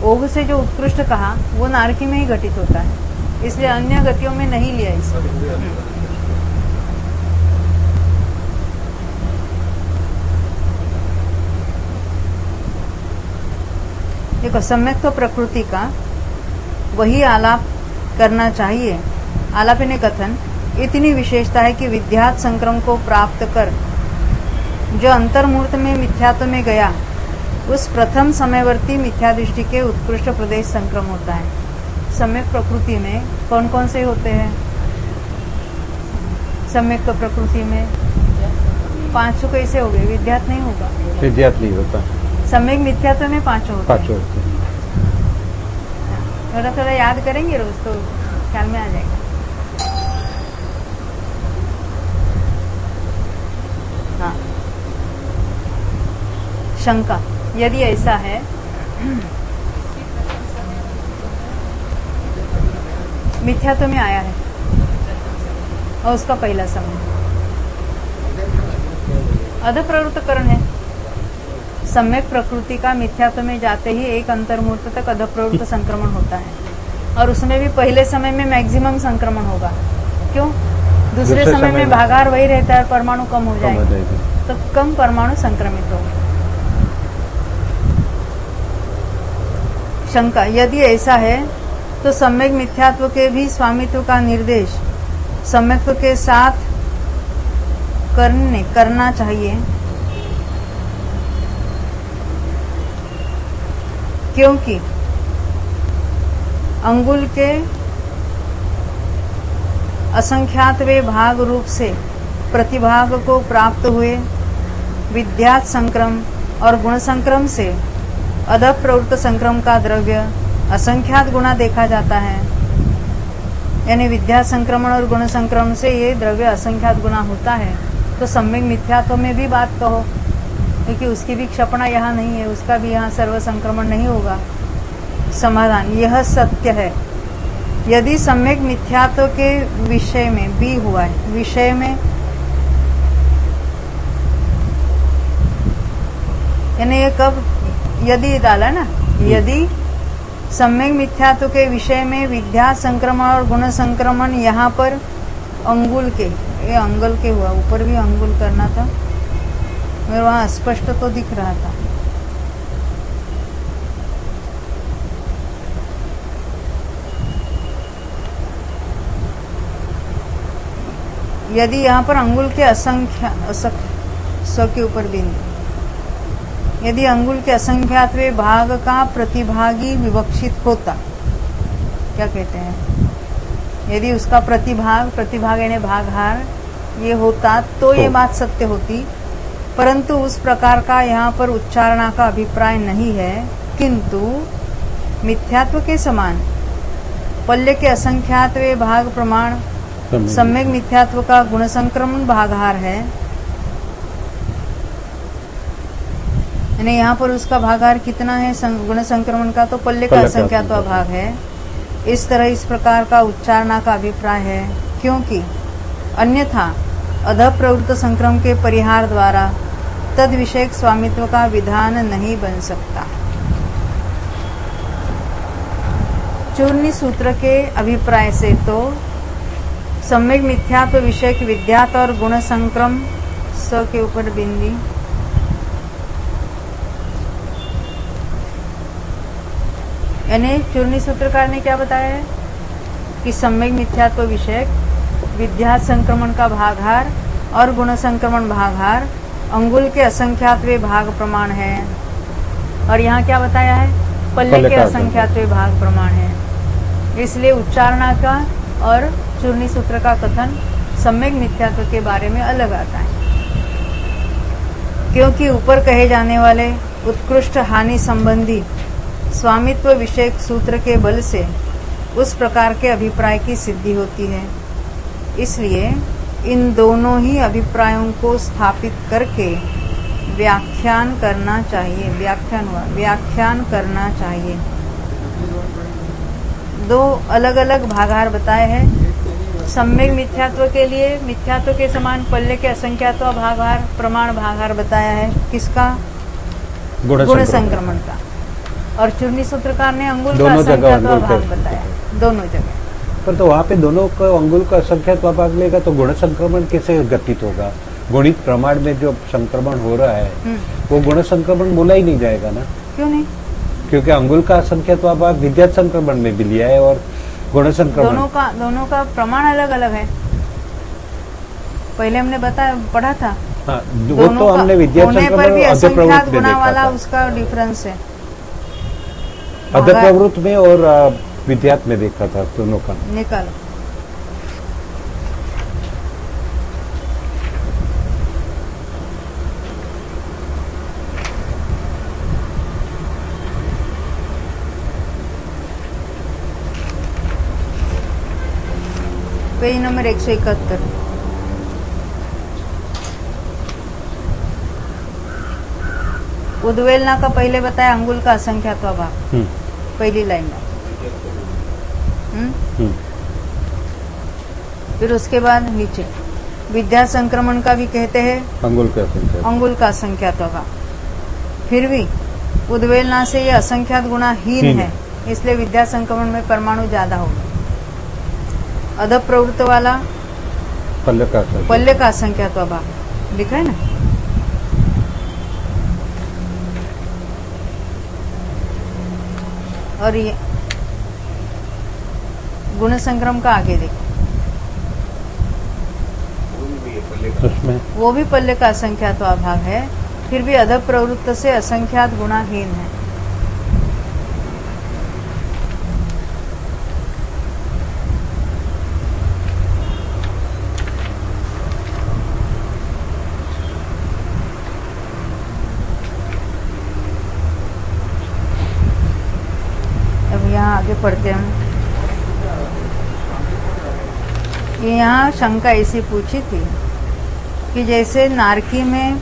ओघ से जो उत्कृष्ट कहा वो नारकी में ही घटित होता है, इसलिए अन्य गतियों में नहीं लिया इसको। देखो, सम्यक तो प्रकृति का वही आलाप करना चाहिए। आलाप ने कथन इतनी विशेषता है कि विद्यात संक्रम को प्राप्त कर जो अंतर्मूर्त में मिथ्यात्व में गया, उस प्रथम समयवर्ती मिथ्या दृष्टि के उत्कृष्ट प्रदेश संक्रम होता है। सम्यक प्रकृति में कौन कौन से होते हैं? सम्यक प्रकृति में 5 कैसे हो गए? विद्यात नहीं होगा, विद्यात नहीं होता, सम्यक मिथ्यात्व में 5 होते हैं। पांचों होते हैं। थोड़ा थोड़ा याद करेंगे रोज तो ख्याल में आ जाएगा। हाँ, शंका, यदि ऐसा है मिथ्यात्व में आया है और उसका पहला समय अधप्रवृत्तकरण है। सम्यक प्रकृति का मिथ्यात्व में जाते ही एक अंतर्मुहूर्त तक अधप्रवृत्त संक्रमण होता है, और उसमें भी पहले समय में मैक्सिमम संक्रमण होगा। क्यों? दूसरे समय में भागार वही रहता है, परमाणु कम हो जाएगा, तो कम परमाणु संक्रमित होगा। शंका, यदि ऐसा है तो सम्यक मिथ्यात्व के भी स्वामित्व का निर्देश सम्यक्त्व के साथ करना चाहिए, क्योंकि अंगुल के असंख्यातवे भाग रूप से प्रतिभाग को प्राप्त हुए विद्यात संक्रम और गुण संक्रम से अधः प्रवृत्त संक्रम का द्रव्य असंख्यात गुना देखा जाता है। यानी विद्या संक्रमण और गुण संक्रमण से ये द्रव्य असंख्यात गुना होता है। तो सम्यक मिथ्यात्व में भी बात कहो, क्योंकि उसकी भी क्षपणा यहाँ नहीं है, उसका भी यहाँ सर्व संक्रमण नहीं होगा। समाधान, यह सत्य है यदि सम्यक मिथ्यात्व के विषय में भी हुआ है। विषय में यानी ये कब यदि डाला ना, यदि सम्यक मिथ्यात्व के विषय में विद्या संक्रमण और गुण संक्रमण यहाँ पर अंगुल के, ये अंगुल के हुआ, ऊपर भी अंगुल करना था, मेरे वहां स्पष्ट तो दिख रहा था। यदि यहाँ पर अंगुल के असंख्या सौ के ऊपर बिंदु, यदि अंगुल के असंख्यातवे भाग का प्रतिभागी विवक्षित होता, क्या कहते हैं, यदि उसका प्रतिभाग यानी भागहार ये होता तो ये बात सत्य होती, परंतु उस प्रकार का यहाँ पर उच्चारणा का अभिप्राय नहीं है। किंतु मिथ्यात्व के समान पल्ले के असंख्यातवे भाग प्रमाण सम्यक मिथ्यात्व का गुण संक्रमण भागहार है, यानी यहाँ पर उसका भागहार कितना है गुण संक्रमण का, तो पल्ले का असंख्यात्व भाग है। इस तरह इस प्रकार का उच्चारणा का अभिप्राय है, क्योंकि अन्यथा अधः प्रवृत्त संक्रम के परिहार द्वारा तद विषयक स्वामित्व का विधान नहीं बन सकता। चूर्णी सूत्र के अभिप्राय से तो सम्यक मिथ्यात्व विषयक विद्यात और गुण संक्रम स के ऊपर बिंदी, यानी चूर्णी सूत्रकार ने क्या बताया है कि सम्यक मिथ्यात्व विषयक विद्या संक्रमण का भागहार और गुण संक्रमण भागहार अंगुल के असंख्यातवे भाग प्रमाण है, और यहाँ क्या बताया है, पल्ले के असंख्यातवे भाग प्रमाण है। इसलिए उच्चारणा का और चूर्णी सूत्र का कथन सम्यक मिथ्यात्व के बारे में अलग आता है, क्योंकि ऊपर कहे जाने वाले उत्कृष्ट हानि संबंधी स्वामित्व विषयक सूत्र के बल से उस प्रकार के अभिप्राय की सिद्धि होती है। इसलिए इन दोनों ही अभिप्रायों को स्थापित करके व्याख्यान करना चाहिए। व्याख्यान करना चाहिए। दो अलग अलग भागहार बताए हैं। सम्यक मिथ्यात्व के लिए मिथ्यात्व के समान पल्ले के असंख्यात्व भागहार प्रमाण भागहार बताया है, किसका, गुण संक्रमण का, और चूर्णी सूत्रकार ने अंगुल का असंख्यात्व भाग बताया, दोनों जगह। पर तो वहाँ पे दोनों को अंगुल का असंख्यात्व भाग लेगा तो गुण संक्रमण कैसे घटित होगा? गुणित प्रमाण में जो संक्रमण हो रहा है वो गुण संक्रमण बोला ही नहीं जाएगा ना। क्यों नहीं? क्योंकि अंगुल का असंख्यात्व भाग विद्या संक्रमण में भी लिया है और गुण संक्रमण, दोनों का प्रमाण अलग अलग है। पहले हमने पढ़ा था। हाँ, वो तो हमने विद्या संक्रमण और असंख्यात गुना वाला उसका डिफरेंस है। अधप्रवृत्त में और विद्यात में देखा था दोनों का। निकालो। Page number 171। उद्वेलना का पहले बताया अंगुल का असंख्यात्व भाग, पहली लाइन में। फिर उसके बाद नीचे विद्या संक्रमण का भी कहते हैं अंगुल का असंख्यात्व भाग। फिर भी उद्वेलना से ये असंख्यात गुणा हीन है, इसलिए विद्या संक्रमण में परमाणु ज्यादा होगा। अध प्रवृत्त वाला पल्ले का असंख्यात्व भाग लिखा है ना। और ये गुण संक्रम का आगे देखो, वो भी पल्ले का असंख्यात्व भाग है, फिर भी अध प्रवृत्त से असंख्यात गुणाहीन है। अब यहाँ आगे पढ़ते हैं। यहाँ शंका ऐसी पूछी थी कि जैसे नारकी में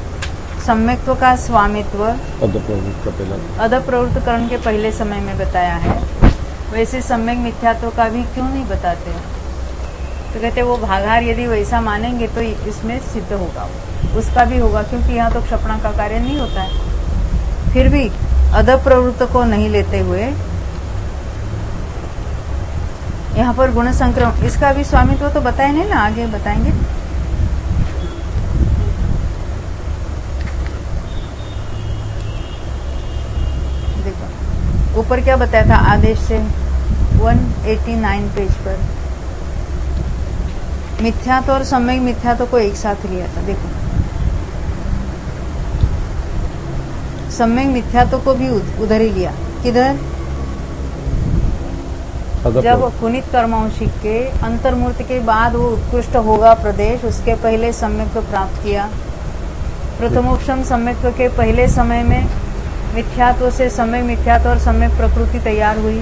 सम्यक्त्व का स्वामित्व अध प्रवृत्तकरण के पहले समय में बताया है, वैसे सम्यक मिथ्यात्व का भी क्यों नहीं बताते? तो कहते वो भागार यदि वैसा मानेंगे तो इसमें सिद्ध होगा, उसका भी होगा, क्योंकि यहाँ तो क्षपणा का कार्य नहीं होता है। फिर भी अध प्रवृत्त को नहीं लेते हुए यहाँ पर गुण संक्रमण, इसका भी स्वामित्व तो बताए नहीं ना, आगे बताएंगे। देखो ऊपर क्या बताया था आदेश से 189 पेज पर, मिथ्यात्व और सम्यक मिथ्यात्व को एक साथ लिया था। देखो सम्यक मिथ्यात्व को भी उधर ही लिया, किधर? जब कुनित कर्मांशिक के अंतर्मूर्ति के बाद वो उत्कृष्ट होगा प्रदेश, उसके पहले सम्यक्त्व प्राप्त किया। प्रथमोक्षम सम्यक्त्व के पहले समय में मिथ्यात्व से सम्यक मिथ्यात्व और सम्यक प्रकृति तैयार हुई।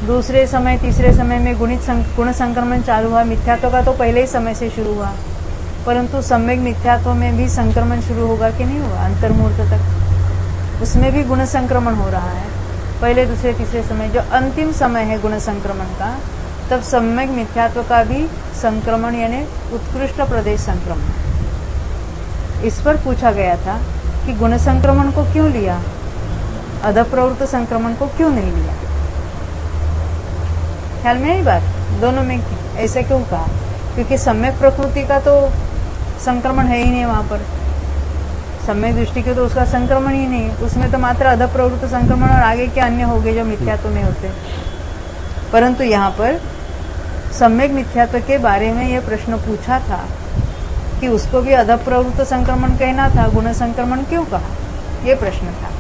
दूसरे समय तीसरे समय में गुण संक्रमण चालू हुआ। मिथ्यात्व का तो पहले ही समय से शुरू हुआ, परंतु सम्यक मिथ्यात्व में भी संक्रमण शुरू होगा कि नहीं होगा? अंतर्मूर्त तक उसमें भी गुण संक्रमण हो रहा है। पहले दूसरे तीसरे समय जो अंतिम समय है गुण संक्रमण का, तब सम्यक मिथ्यात्व का भी संक्रमण यानी उत्कृष्ट प्रदेश संक्रमण। इस पर पूछा गया था कि गुण संक्रमण को क्यों लिया, अध प्रवृत्त संक्रमण को क्यों नहीं लिया? ख्याल में आई बात? दोनों में ऐसे क्यों कहा? क्योंकि सम्यक प्रकृति का तो संक्रमण है ही नहीं वहां पर, सम्यक दृष्टि के तो उसका संक्रमण ही नहीं, उसमें तो मात्र अध प्रवृत्त संक्रमण और आगे के अन्य हो गए जो मिथ्यात्व में होते। परंतु यहाँ पर सम्यक मिथ्यात्व के बारे में यह प्रश्न पूछा था कि उसको भी अध प्रवृत्त संक्रमण कहना था, गुण संक्रमण क्यों कहा, यह प्रश्न था।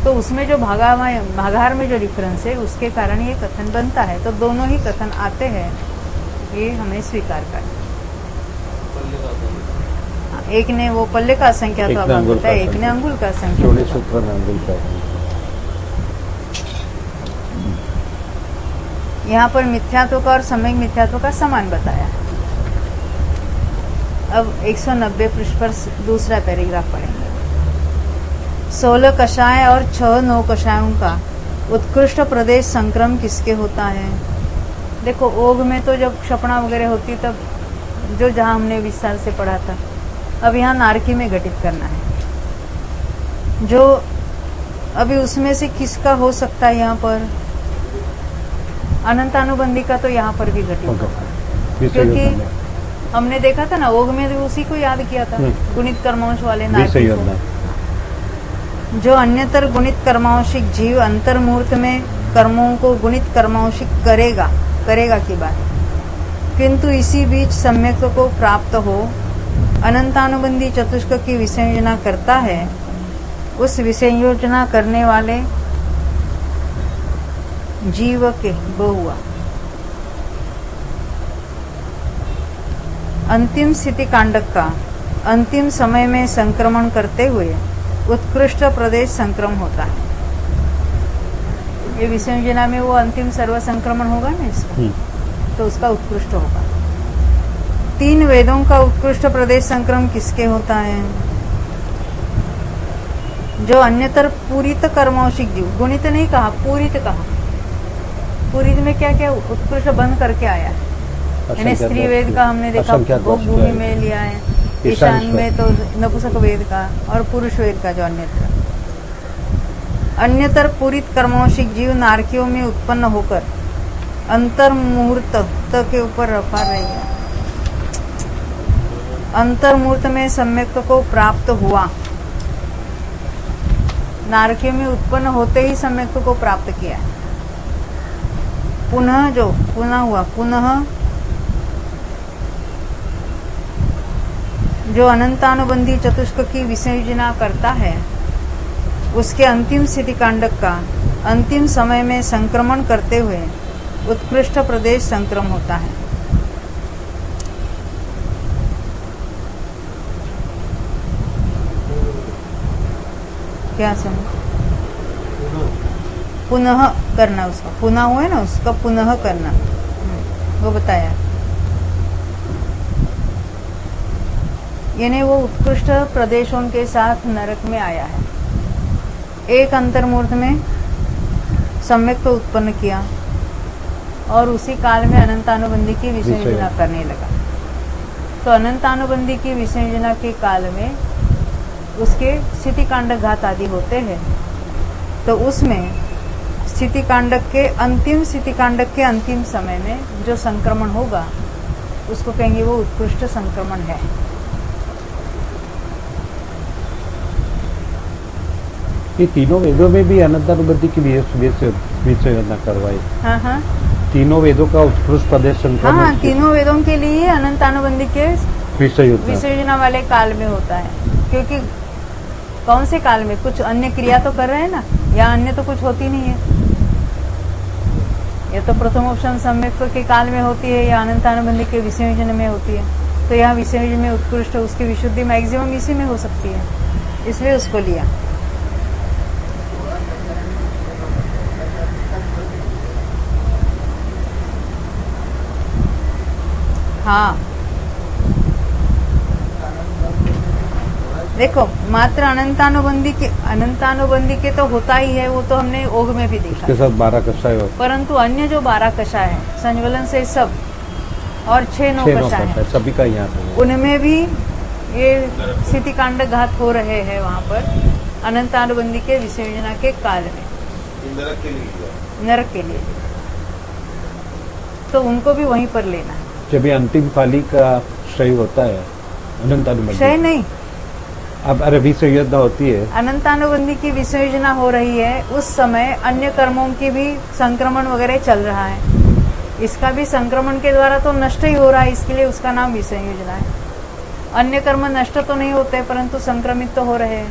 तो उसमें जो भागार में जो डिफरेंस है उसके कारण ये कथन बनता है। तो दोनों ही कथन आते हैं, ये हमें स्वीकार करना। एक ने वो पल्ले का संख्यात्व भाग बताया, एक ने अंगुल का संख्यात्व। यहाँ पर मिथ्यात्व का और सम्यक मिथ्यात्व का समान बताया। अब 190 पृष्ठ पर दूसरा पैराग्राफ पढ़ेंगे। 16 कषाय और 6 नौ कषायों का उत्कृष्ट प्रदेश संक्रम किसके होता है? देखो ओग में तो जब क्षपणा वगैरह होती तब जो जहां हमने विस्तार से पढ़ा था, अब यहाँ नारकी में घटित करना है। जो अभी उसमें से किसका हो सकता है? यहाँ पर अनंतानुबंधी का तो यहाँ पर भी घटित होगा, क्योंकि हमने देखा था ना ओग में भी उसी को याद किया था, गुणित कर्मांश वाले नारकी को। जो अन्यतर गुणित कर्मांशिक जीव अंतर्मूर्त में कर्मों को गुणित कर्मांशिक करेगा की बात, किंतु इसी बीच सम्यक्त्व को प्राप्त हो अनंतानुबंधी चतुष्क की विसंयोजना करता है, उस विसंयोजना करने वाले जीव के बहुआ अंतिम स्थिति कांडक का अंतिम समय में संक्रमण करते हुए उत्कृष्ट प्रदेश संक्रम होता है। ये विसंयोजना में वो अंतिम सर्व संक्रमण होगा ना इसका, तो उसका उत्कृष्ट होगा। 3 वेदों का उत्कृष्ट प्रदेश संक्रम किसके होता है? जो अन्यतर पूरित कर्मौषिक जीव, गुणित नहीं कहा, पूरित कहा। पूरित में क्या क्या उत्कृष्ट बन करके आया है, यानी स्त्री वेद का हमने देखा भोग भूमि में लिया है, ईशान में तो नपुंसक वेद का, और पुरुष वेद का जो अन्यतर पूरित कर्मौषिक जीव नारकियों में उत्पन्न होकर अंतर मुहूर्त के ऊपर रफा रही है। अंतर मुहूर्त में सम्यक को प्राप्त हुआ, नारकियों में उत्पन्न होते ही सम्यक को प्राप्त किया। पुनः जो पुनः हुआ, पुनः जो अनंतानुबंधी चतुष्क की विसर्जना करता है, उसके अंतिम स्थिति कांडक का अंतिम समय में संक्रमण करते हुए उत्कृष्ट प्रदेश संक्रम होता है। क्या समझ? पुनः करना, उसका पुनः हुआ है ना, उसका पुनः करना, वो बताया। यानी वो उत्कृष्ट प्रदेशों के साथ नरक में आया है। एक अंतर्मूर्त में सम्यक को उत्पन्न किया और उसी काल में अनंतानुबंधी की विसर्जना करने लगा। तो अनंतानुबंधी की विसर्जना के काल में उसके स्थिति कांडक घात आदि होते हैं, तो उसमें स्थिति कांडक के अंतिम समय में जो संक्रमण होगा उसको कहेंगे वो उत्कृष्ट संक्रमण है। ये तीनों वेदों में भी अनंतानुबंधी की विसर्जना करवाई। हाँ, तीनों वेदों का उत्कृष्ट प्रदेश संक्रमण। हाँ, तीनों वेदों के लिए अनंतानुबंधी के विसर्जना वाले काल में होता है, क्योंकि कौन से काल में? कुछ अन्य क्रिया तो कर रहे हैं ना, या अन्य तो कुछ होती नहीं है। ये तो प्रथमोपशम सम्यक के काल में होती है या अनंतानुबंधी के विसर्जन में होती है। तो यहाँ विसर्जन में उत्कृष्ट, उसकी विशुद्धि मैक्सिमम इसी में हो सकती है, इसलिए उसको लिया। हाँ, देखो, मात्र अनंतानुबंधी के तो होता ही है, वो तो हमने ओघ में भी देखा। इसके साथ 12 कषाय होते, परंतु अन्य जो 12 कषाय है, संज्वलन से सब और 6-9 कषाय है, सभी का यहाँ पे, उनमें भी ये स्थिति कांड घात हो रहे हैं वहाँ पर अनंतानुबंधी के विसर्जना के काल में, नरक के लिए। तो उनको भी वहीं पर लेना है। जब ये अंतिम पाली का क्षय होता है, अनंतानुबंधी क्षय नहीं, अब विसर्जना होती है, अनंतानुबंधी की विसर्जना हो रही है, उस समय अन्य कर्मों की भी संक्रमण वगैरह चल रहा है। इसका भी संक्रमण के द्वारा तो नष्ट ही हो रहा है, इसके लिए उसका नाम विसर्जना है। अन्य कर्म नष्ट तो नहीं होते, परंतु संक्रमित तो हो रहे हैं,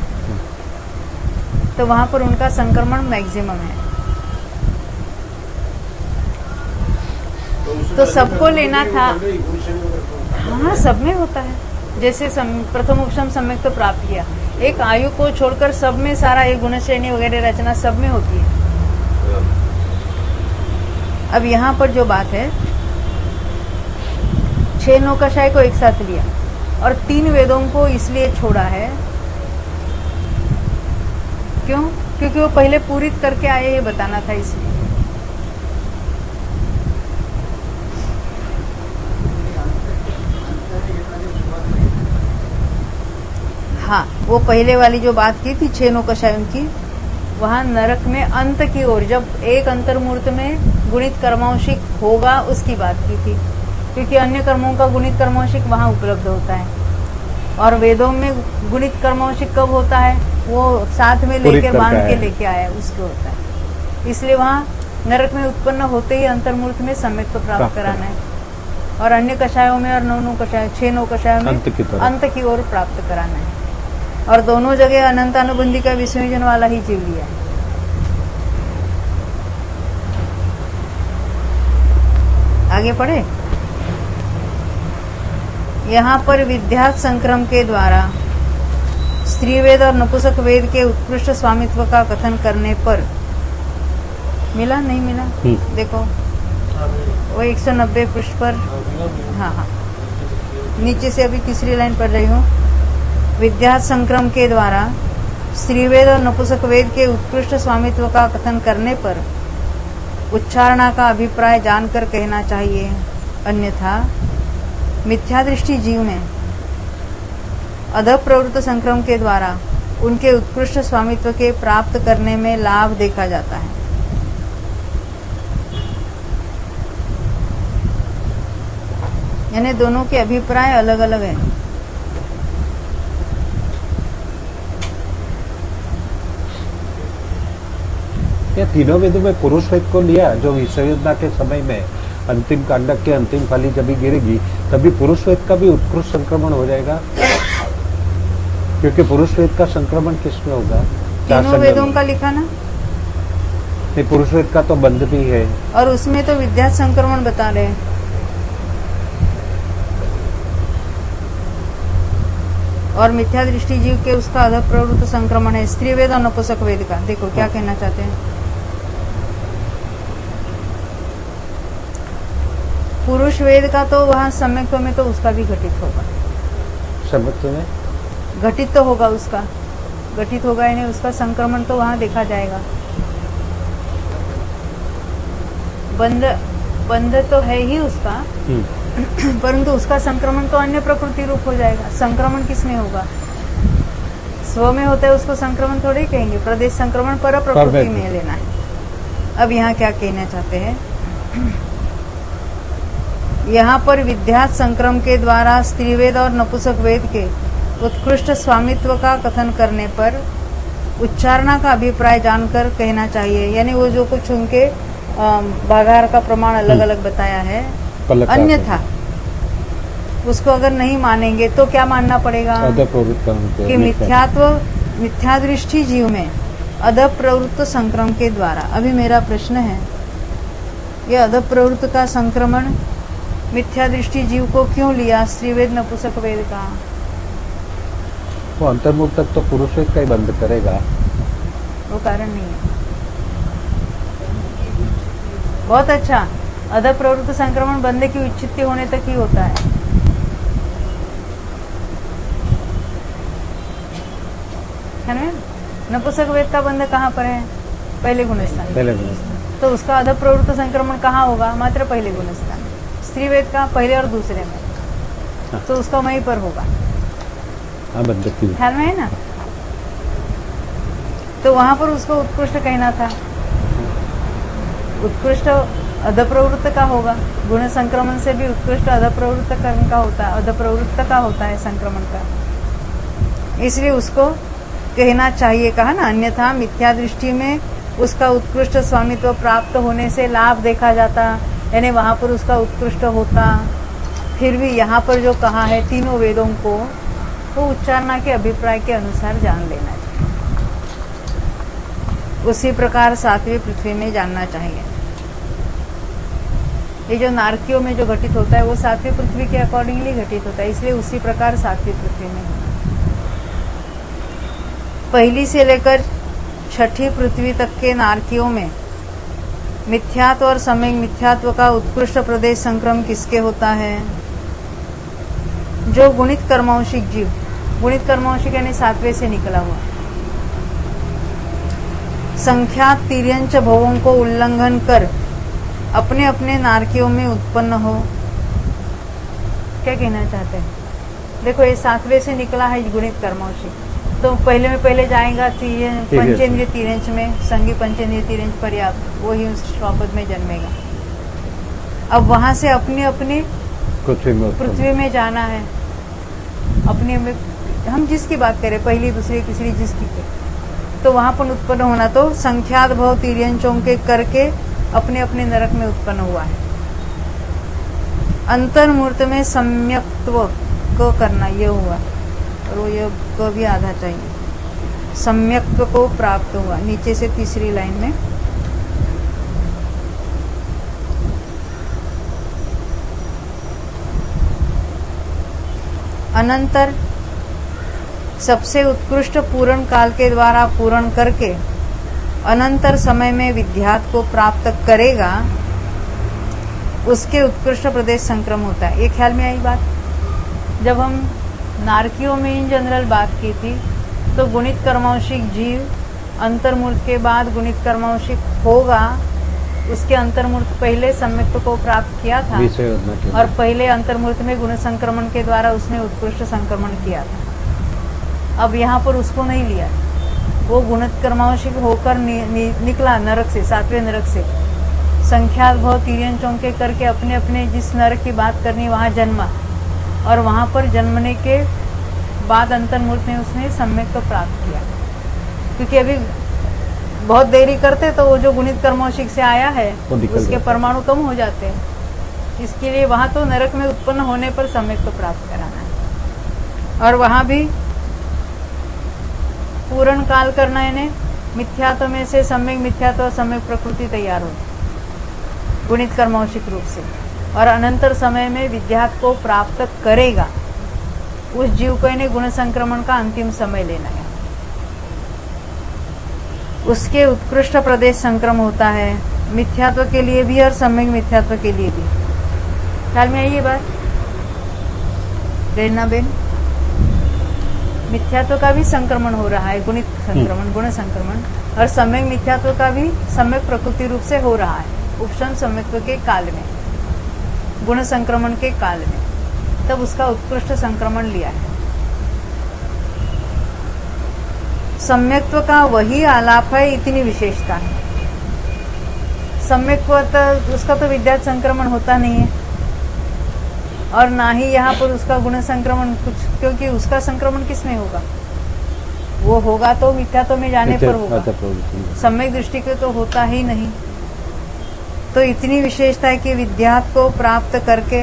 तो वहां पर उनका संक्रमण मैक्सिमम है। तो सबको लेना था। हाँ, सब में होता है। जैसे प्रथम उपशम सम्यक तो प्राप्त किया, एक आयु को छोड़कर सब में सारा ये गुण श्रेणी वगैरह रचना सब में होती है। अब यहाँ पर जो बात है, 6 नौकशाय को एक साथ लिया और 3 वेदों को इसलिए छोड़ा है, क्यों? क्योंकि वो पहले पूरित करके आए, ये बताना था इसलिए। हाँ, वो पहले वाली जो बात की थी 6 नौकशायों की, वहां नरक में अंत की ओर, जब एक अंतर्मूर्त में गुणित कर्मांशिक होगा उसकी बात की थी, क्योंकि अन्य कर्मों का गुणित कर्मांशिक वहां उपलब्ध होता है, और वेदों में गुणित कर्मांशिक कब होता है? वो साथ में लेके बांध के लेके आया, उसको होता है। इसलिए वहां नरक में उत्पन्न होते ही अंतर्मूर्त में सम्यक को प्राप्त कराना है, और अन्य कषायों में और 9 कषाय 6 नौकशायों में अंत की ओर प्राप्त कराना है। और दोनों जगह अनंतानुबंधी का विसर्जन वाला ही जीव लिया है। आगे पढ़े। यहाँ पर विद्यार्थ संक्रम के द्वारा स्त्री वेद और नपुंसक वेद के उत्कृष्ट स्वामित्व का कथन करने पर, मिला नहीं मिला? देखो, वो 190 पृष्ठ पर। हाँ हाँ, नीचे से अभी तीसरी लाइन पढ़ रही हूँ। विद्या संक्रम के द्वारा स्त्रीवेद और नपुंसक वेद के उत्कृष्ट स्वामित्व का कथन करने पर उच्चारणा का अभिप्राय जानकर कहना चाहिए, अन्यथा मिथ्या दृष्टि जीव में अधः प्रवृत्त संक्रम के द्वारा उनके उत्कृष्ट स्वामित्व के प्राप्त करने में लाभ देखा जाता है। यानी दोनों के अभिप्राय अलग अलग हैं। ये तीनों वेदों में पुरुष वेद को लिया, जो विषयोजना के समय में अंतिम कांडक के अंतिम फली जब भी गिरेगी तभी पुरुष वेद का भी उत्कृष्ट संक्रमण हो जाएगा, क्योंकि पुरुष वेद का संक्रमण किसमें होगा? तीनों वेदों का लिखा ना, ये पुरुष वेद का तो बंध भी है, और उसमें तो विद्या संक्रमण बता रहे हैं। और मिथ्या दृष्टि जीव के उसका अधः प्रवृत्त संक्रमण है, स्त्री वेद और नपुंसक वेद का। देखो क्या कहना चाहते हैं। पुरुष वेद का तो वहां सम्यक्त्व में तो उसका भी घटित होगा, सम्यक्त्व में घटित तो होगा, उसका घटित होगा, यानी उसका संक्रमण तो वहां देखा जाएगा। बंध तो है ही उसका, परंतु उसका संक्रमण तो अन्य प्रकृति रूप हो जाएगा। संक्रमण किसमें होगा? स्व में होता है, उसको संक्रमण थोड़े ही कहेंगे। प्रदेश संक्रमण पर प्रकृति में लेना है। अब यहाँ क्या कहना चाहते हैं, यहाँ पर विद्या संक्रम के द्वारा स्त्रीवेद और नपुंसक वेद के उत्कृष्ट स्वामित्व का कथन करने पर उच्चारणा का अभिप्राय जानकर कहना चाहिए। यानी वो जो कुछ उनके भागार का प्रमाण अलग अलग बताया है, अन्यथा उसको अगर नहीं मानेंगे तो क्या मानना पड़ेगा कि मिथ्या दृष्टि जीव में अधः प्रवृत्त संक्रम के द्वारा। अभी मेरा प्रश्न है, यह अधः प्रवृत्त का संक्रमण मिथ्या दृष्टि जीव को क्यों लिया स्त्रीवेद नपुंसक वेद का? वो अंतर्मुख तक तो पुरुष वेद का ही बंद करेगा, वो कारण नहीं है। बहुत अच्छा, अधः प्रवृत्त संक्रमण बंदे की उच्चित्ति होने तक ही होता है। ना? नपुंसक वेद का बंध कहाँ पर है? पहले गुणस्थान। पहले गुणस्थान। तो उसका अधः प्रवृत्त संक्रमण कहाँ होगा? मात्र पहले गुणस्थान। स्त्री वेद का पहले और दूसरे में, तो उसका वहीं पर होगा। ख्याल में है ना? तो वहां पर उसको उत्कृष्ट कहना था। उत्कृष्ट अधः प्रवृत्त का होगा, गुण संक्रमण से भी उत्कृष्ट अधः प्रवृत्त कर्म का होता है, अधः प्रवृत्त का होता है संक्रमण का, इसलिए उसको कहना चाहिए, कहा ना। अन्यथा मिथ्या दृष्टि में उसका उत्कृष्ट स्वामित्व प्राप्त होने से लाभ देखा जाता, यानी वहां पर उसका उत्कृष्ट होता। फिर भी यहाँ पर जो कहा है तीनों वेदों को, वो उच्चारणा के अभिप्राय के अनुसार जान लेना चाहिए। उसी प्रकार सातवीं पृथ्वी में जानना चाहिए। ये जो नारकियों में जो घटित होता है वो सातवीं पृथ्वी के अकॉर्डिंगली घटित होता है, इसलिए उसी प्रकार सातवीं पृथ्वी में होना। पहली से लेकर छठी पृथ्वी तक के नारकियों में मिथ्यात्व और सम्यक मिथ्यात्व का उत्कृष्ट प्रदेश संक्रम किसके होता है? जो गुणित कर्मांशिक जीव, गुणित कर्मांशिक यानी सातवें से निकला हुआ, संख्यात तिर्यंच भवों को उल्लंघन कर अपने अपने नारकियों में उत्पन्न हो। क्या कहना चाहते हैं? देखो ये सातवें से निकला है गुणित कर्मांशिक, तो पहले में पहले जाएगा पंचेंद्रिय तिर्यंच में, संगी पंचेंद्रिय तिर्यंच पर्याप्त, वही उस श्वापद में जन्मेगा। अब वहां से अपनी अपनी पृथ्वी में जाना है, अपने में हम जिसकी बात करें, पहली दूसरी तीसरी जिसकी, तो वहां पर उत्पन्न होना, तो संख्यात भव तिर्यंचों के करके अपने अपने नरक में उत्पन्न हुआ है। अंतर्मूर्त में सम्यक्त्व को करना, ये हुआ, और वो ये को भी आधा चाहिए। सम्यक्त्व को प्राप्त हुआ, नीचे से तीसरी लाइन में। अनंतर सबसे उत्कृष्ट पूर्ण काल के द्वारा पूर्ण करके अनंतर समय में विद्यात को प्राप्त करेगा, उसके उत्कृष्ट प्रदेश संक्रम होता है। ये ख्याल में आई बात? जब हम नारकियों में इन जनरल बात की थी तो गुणित कर्मांशिक जीव अंतर्मूर्त के बाद गुणित कर्मांशिक होगा, उसके अंतर्मूर्त पहले सम्यक्त्व को प्राप्त किया था और पहले अंतर्मूर्त में गुण संक्रमण के द्वारा उसने उत्कृष्ट संक्रमण किया था। अब यहाँ पर उसको नहीं लिया, वो गुणित कर्मांशिक होकर निकला नरक से, 7वें नरक से, संख्यात भाव तिर्यन चौंके करके अपने अपने जिस नरक की बात करनी वहाँ जन्मा और वहाँ पर जन्मने के बाद अंतर्मूर्त में उसने सम्यक्त्व प्राप्त किया। क्योंकि अभी बहुत देरी करते तो वो जो गुणित कर्मांशिक से आया है उसके परमाणु कम हो जाते हैं। इसके लिए वहां तो नरक में उत्पन्न होने पर सम्यक्त्व प्राप्त कराना है और वहां भी पूर्ण काल करना है। मिथ्यात्व में से सम्यक मिथ्यात्व और सम्यक प्रकृति तैयार हो गुणित कर्मांशिक रूप से और अनंतर समय में विद्यार्थ को प्राप्त करेगा। उस जीव को इन्हें गुण संक्रमण का अंतिम समय लेना है। उसके उत्कृष्ट प्रदेश संक्रम होता है, मिथ्यात्व के लिए भी और सम्यक मिथ्यात्व के लिए भी। ख्याल में आई ये बात प्रेरणा बेन? मिथ्यात्व का भी संक्रमण हो रहा है, गुणित संक्रमण, गुण संक्रमण, और सम्यक मिथ्यात्व का भी सम्यक प्रकृति रूप से हो रहा है उपशम सम्यक्त्व के काल में, गुण संक्रमण के काल में, तब उसका उत्कृष्ट संक्रमण लिया है। सम्यक्त्व का वही आलाप है, इतनी विशेषता है। सम्यक्त्व उसका तो विद्यार्थ संक्रमण होता नहीं है और ना ही यहाँ पर उसका गुण संक्रमण कुछ, क्योंकि उसका संक्रमण किसमें होगा? वो होगा तो मिथ्यात्व में जाने पर होगा, सम्यक दृष्टि के तो होता ही नहीं। तो इतनी विशेषता है कि विद्यार्थ को प्राप्त करके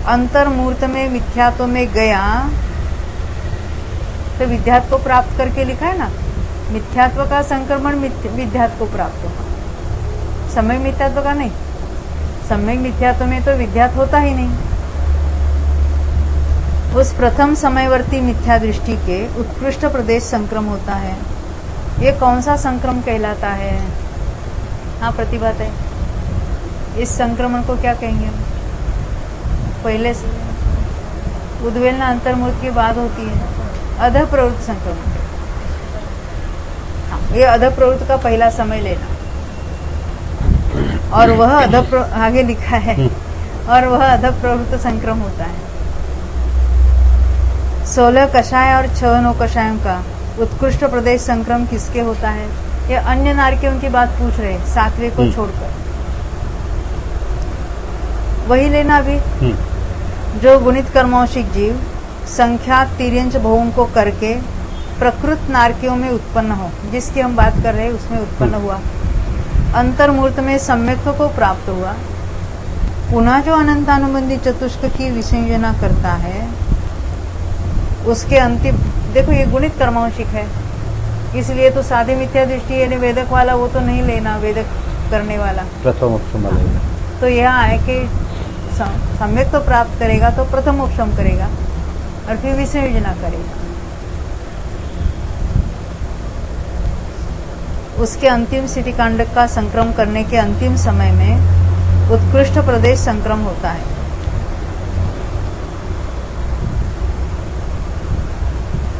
अंतर्मूर्त में मिथ्यात्व में गया तो विद्यार्थ को प्राप्त करके लिखा है ना, मिथ्यात्व का संक्रमण विद्यार्थ को प्राप्त होगा, सम्यक मिथ्यात्व का नहीं। सम्यक मिथ्यात्व में तो विद्यार्थ होता ही नहीं। उस प्रथम समयवर्ती मिथ्या दृष्टि के उत्कृष्ट प्रदेश संक्रम होता है। ये कौन सा संक्रम कहलाता है? हाँ प्रतिभा है, इस संक्रमण को क्या कहेंगे? पहले उद्वेलना अंतर्मूर्त की बात होती है, अध प्रवृत्त संक्रमण। हाँ, ये अध प्रवृत्त का पहला समय लेना और वह आगे लिखा है और वह अध प्रवृत्त संक्रम होता है। 16 कषाय और 6 नौ कषायों का उत्कृष्ट प्रदेश संक्रम किसके होता है? ये अन्य नारकियों की बात पूछ रहे, 7वें को छोड़कर वही लेना भी। जो गुणित कर्मांशिक जीव संख्यात तिर्यंच बहुओं को करके प्रकृत नारकियों में उत्पन्न हो, जिसकी हम बात कर रहे हैं उसमें उत्पन्न हुआ, अंतर्मूर्त में सम्यक्त्व को प्राप्त हुआ, पुनः जो अनंतानुबंधी चतुष्क की विसंयोजना करता है उसके अंतिम, देखो ये गुणित कर्मांशिक है इसलिए तो साधे मिथ्या दृष्टि यानी वेदक वाला वो तो नहीं लेना, वेदक करने वाला प्रथम उपशम लेना। तो यह है कि सम्यक तो प्राप्त करेगा तो प्रथम उपशम करेगा और फिर विसंयोजना करेगा। उसके अंतिम स्थिति कांडक का संक्रम करने के अंतिम समय में उत्कृष्ट प्रदेश संक्रम होता है।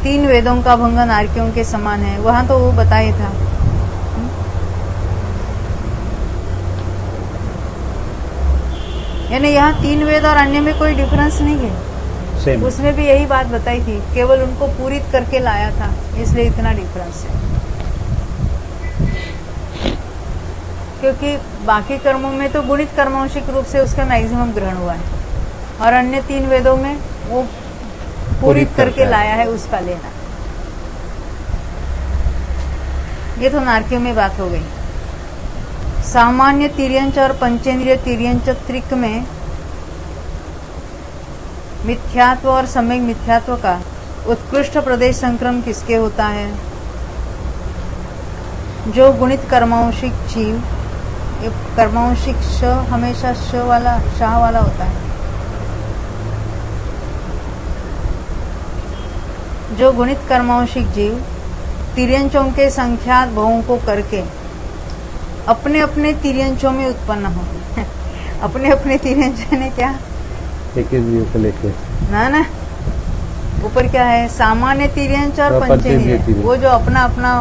तीन वेदों का भंग नारकियों के समान है, वहां तो वो बताया था। यानी यहाँ 3 वेद और अन्य में कोई डिफरेंस नहीं है। सेम। उसमें भी यही बात बताई थी, केवल उनको पूरित करके लाया था, इसलिए इतना डिफरेंस है। क्योंकि बाकी कर्मों में तो गुणित कर्मांशिक रूप से उसका मैक्सिमम ग्रहण हुआ है और अन्य 3 वेदों में वो पूरित करके लाया है, उसका लेना। ये तो नारकियों में बात हो गई। सामान्य तिर्यंच और पंचेंद्रिय तिर्यंच त्रिक में मिथ्यात्व और सम्यक मिथ्यात्व का उत्कृष्ट प्रदेश संक्रम किसके होता है? जो गुणित कर्मांशिक जीव, ये कर्मांशिक श हमेशा श वाला शाह वाला होता है। जो गुणित कर्मांशिक जीव तिर्यंचों के संख्यात बहुओं को करके अपने अपने तिर्यंचों में उत्पन्न हो। अपने अपने तिर्यंच ने क्या एक इंद्रियों को लेके ना ऊपर क्या है, सामान्य तिर्यंच और और पंचेंद्रिय। पंचेंद्रिय। वो जो अपना अपना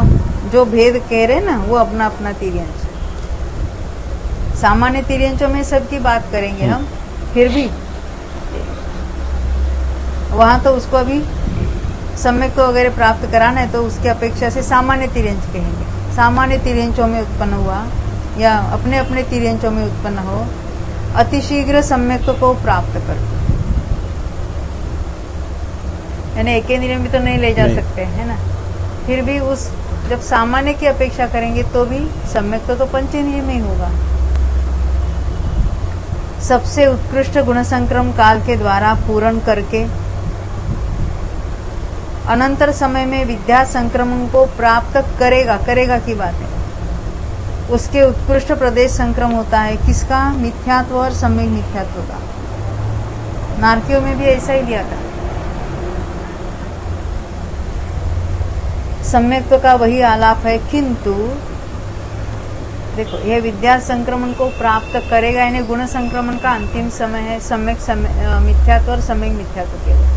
जो भेद कह रहे ना, वो अपना अपना तिर्यंच। सामान्य तिर्यंचों में सबकी बात करेंगे हम, फिर भी वहां तो उसको अभी सम्यक तो वगैरह प्राप्त कराना है, तो उसकी अपेक्षा से सामान्य तिर्यंच कहेंगे। सामान्य तिर्यंचों में उत्पन्न हुआ या अपने अपने तिर्यंचों में उत्पन्न हो, अतिशीघ्र सम्यक को प्राप्त कर, यानी एकेंद्रिय में तो नहीं ले जा सकते है ना, फिर भी उस जब सामान्य की अपेक्षा करेंगे तो भी सम्यक तो पंचेंद्रिय में ही होगा। सबसे उत्कृष्ट गुण संक्रम काल के द्वारा पूर्ण करके अनंतर समय में विद्या संक्रमण को प्राप्त करेगा की बात है। उसके उत्कृष्ट प्रदेश संक्रम होता है किसका, मिथ्यात्व और सम्यक मिथ्यात्व का। नारकियों में भी ऐसा ही लिया था। सम्यक्त्व का वही आलाप है, किंतु देखो यह विद्या संक्रमण को प्राप्त करेगा, यानी गुण संक्रमण का अंतिम समय है सम्यक मिथ्यात्व और सम्यक मिथ्यात्व के लिए।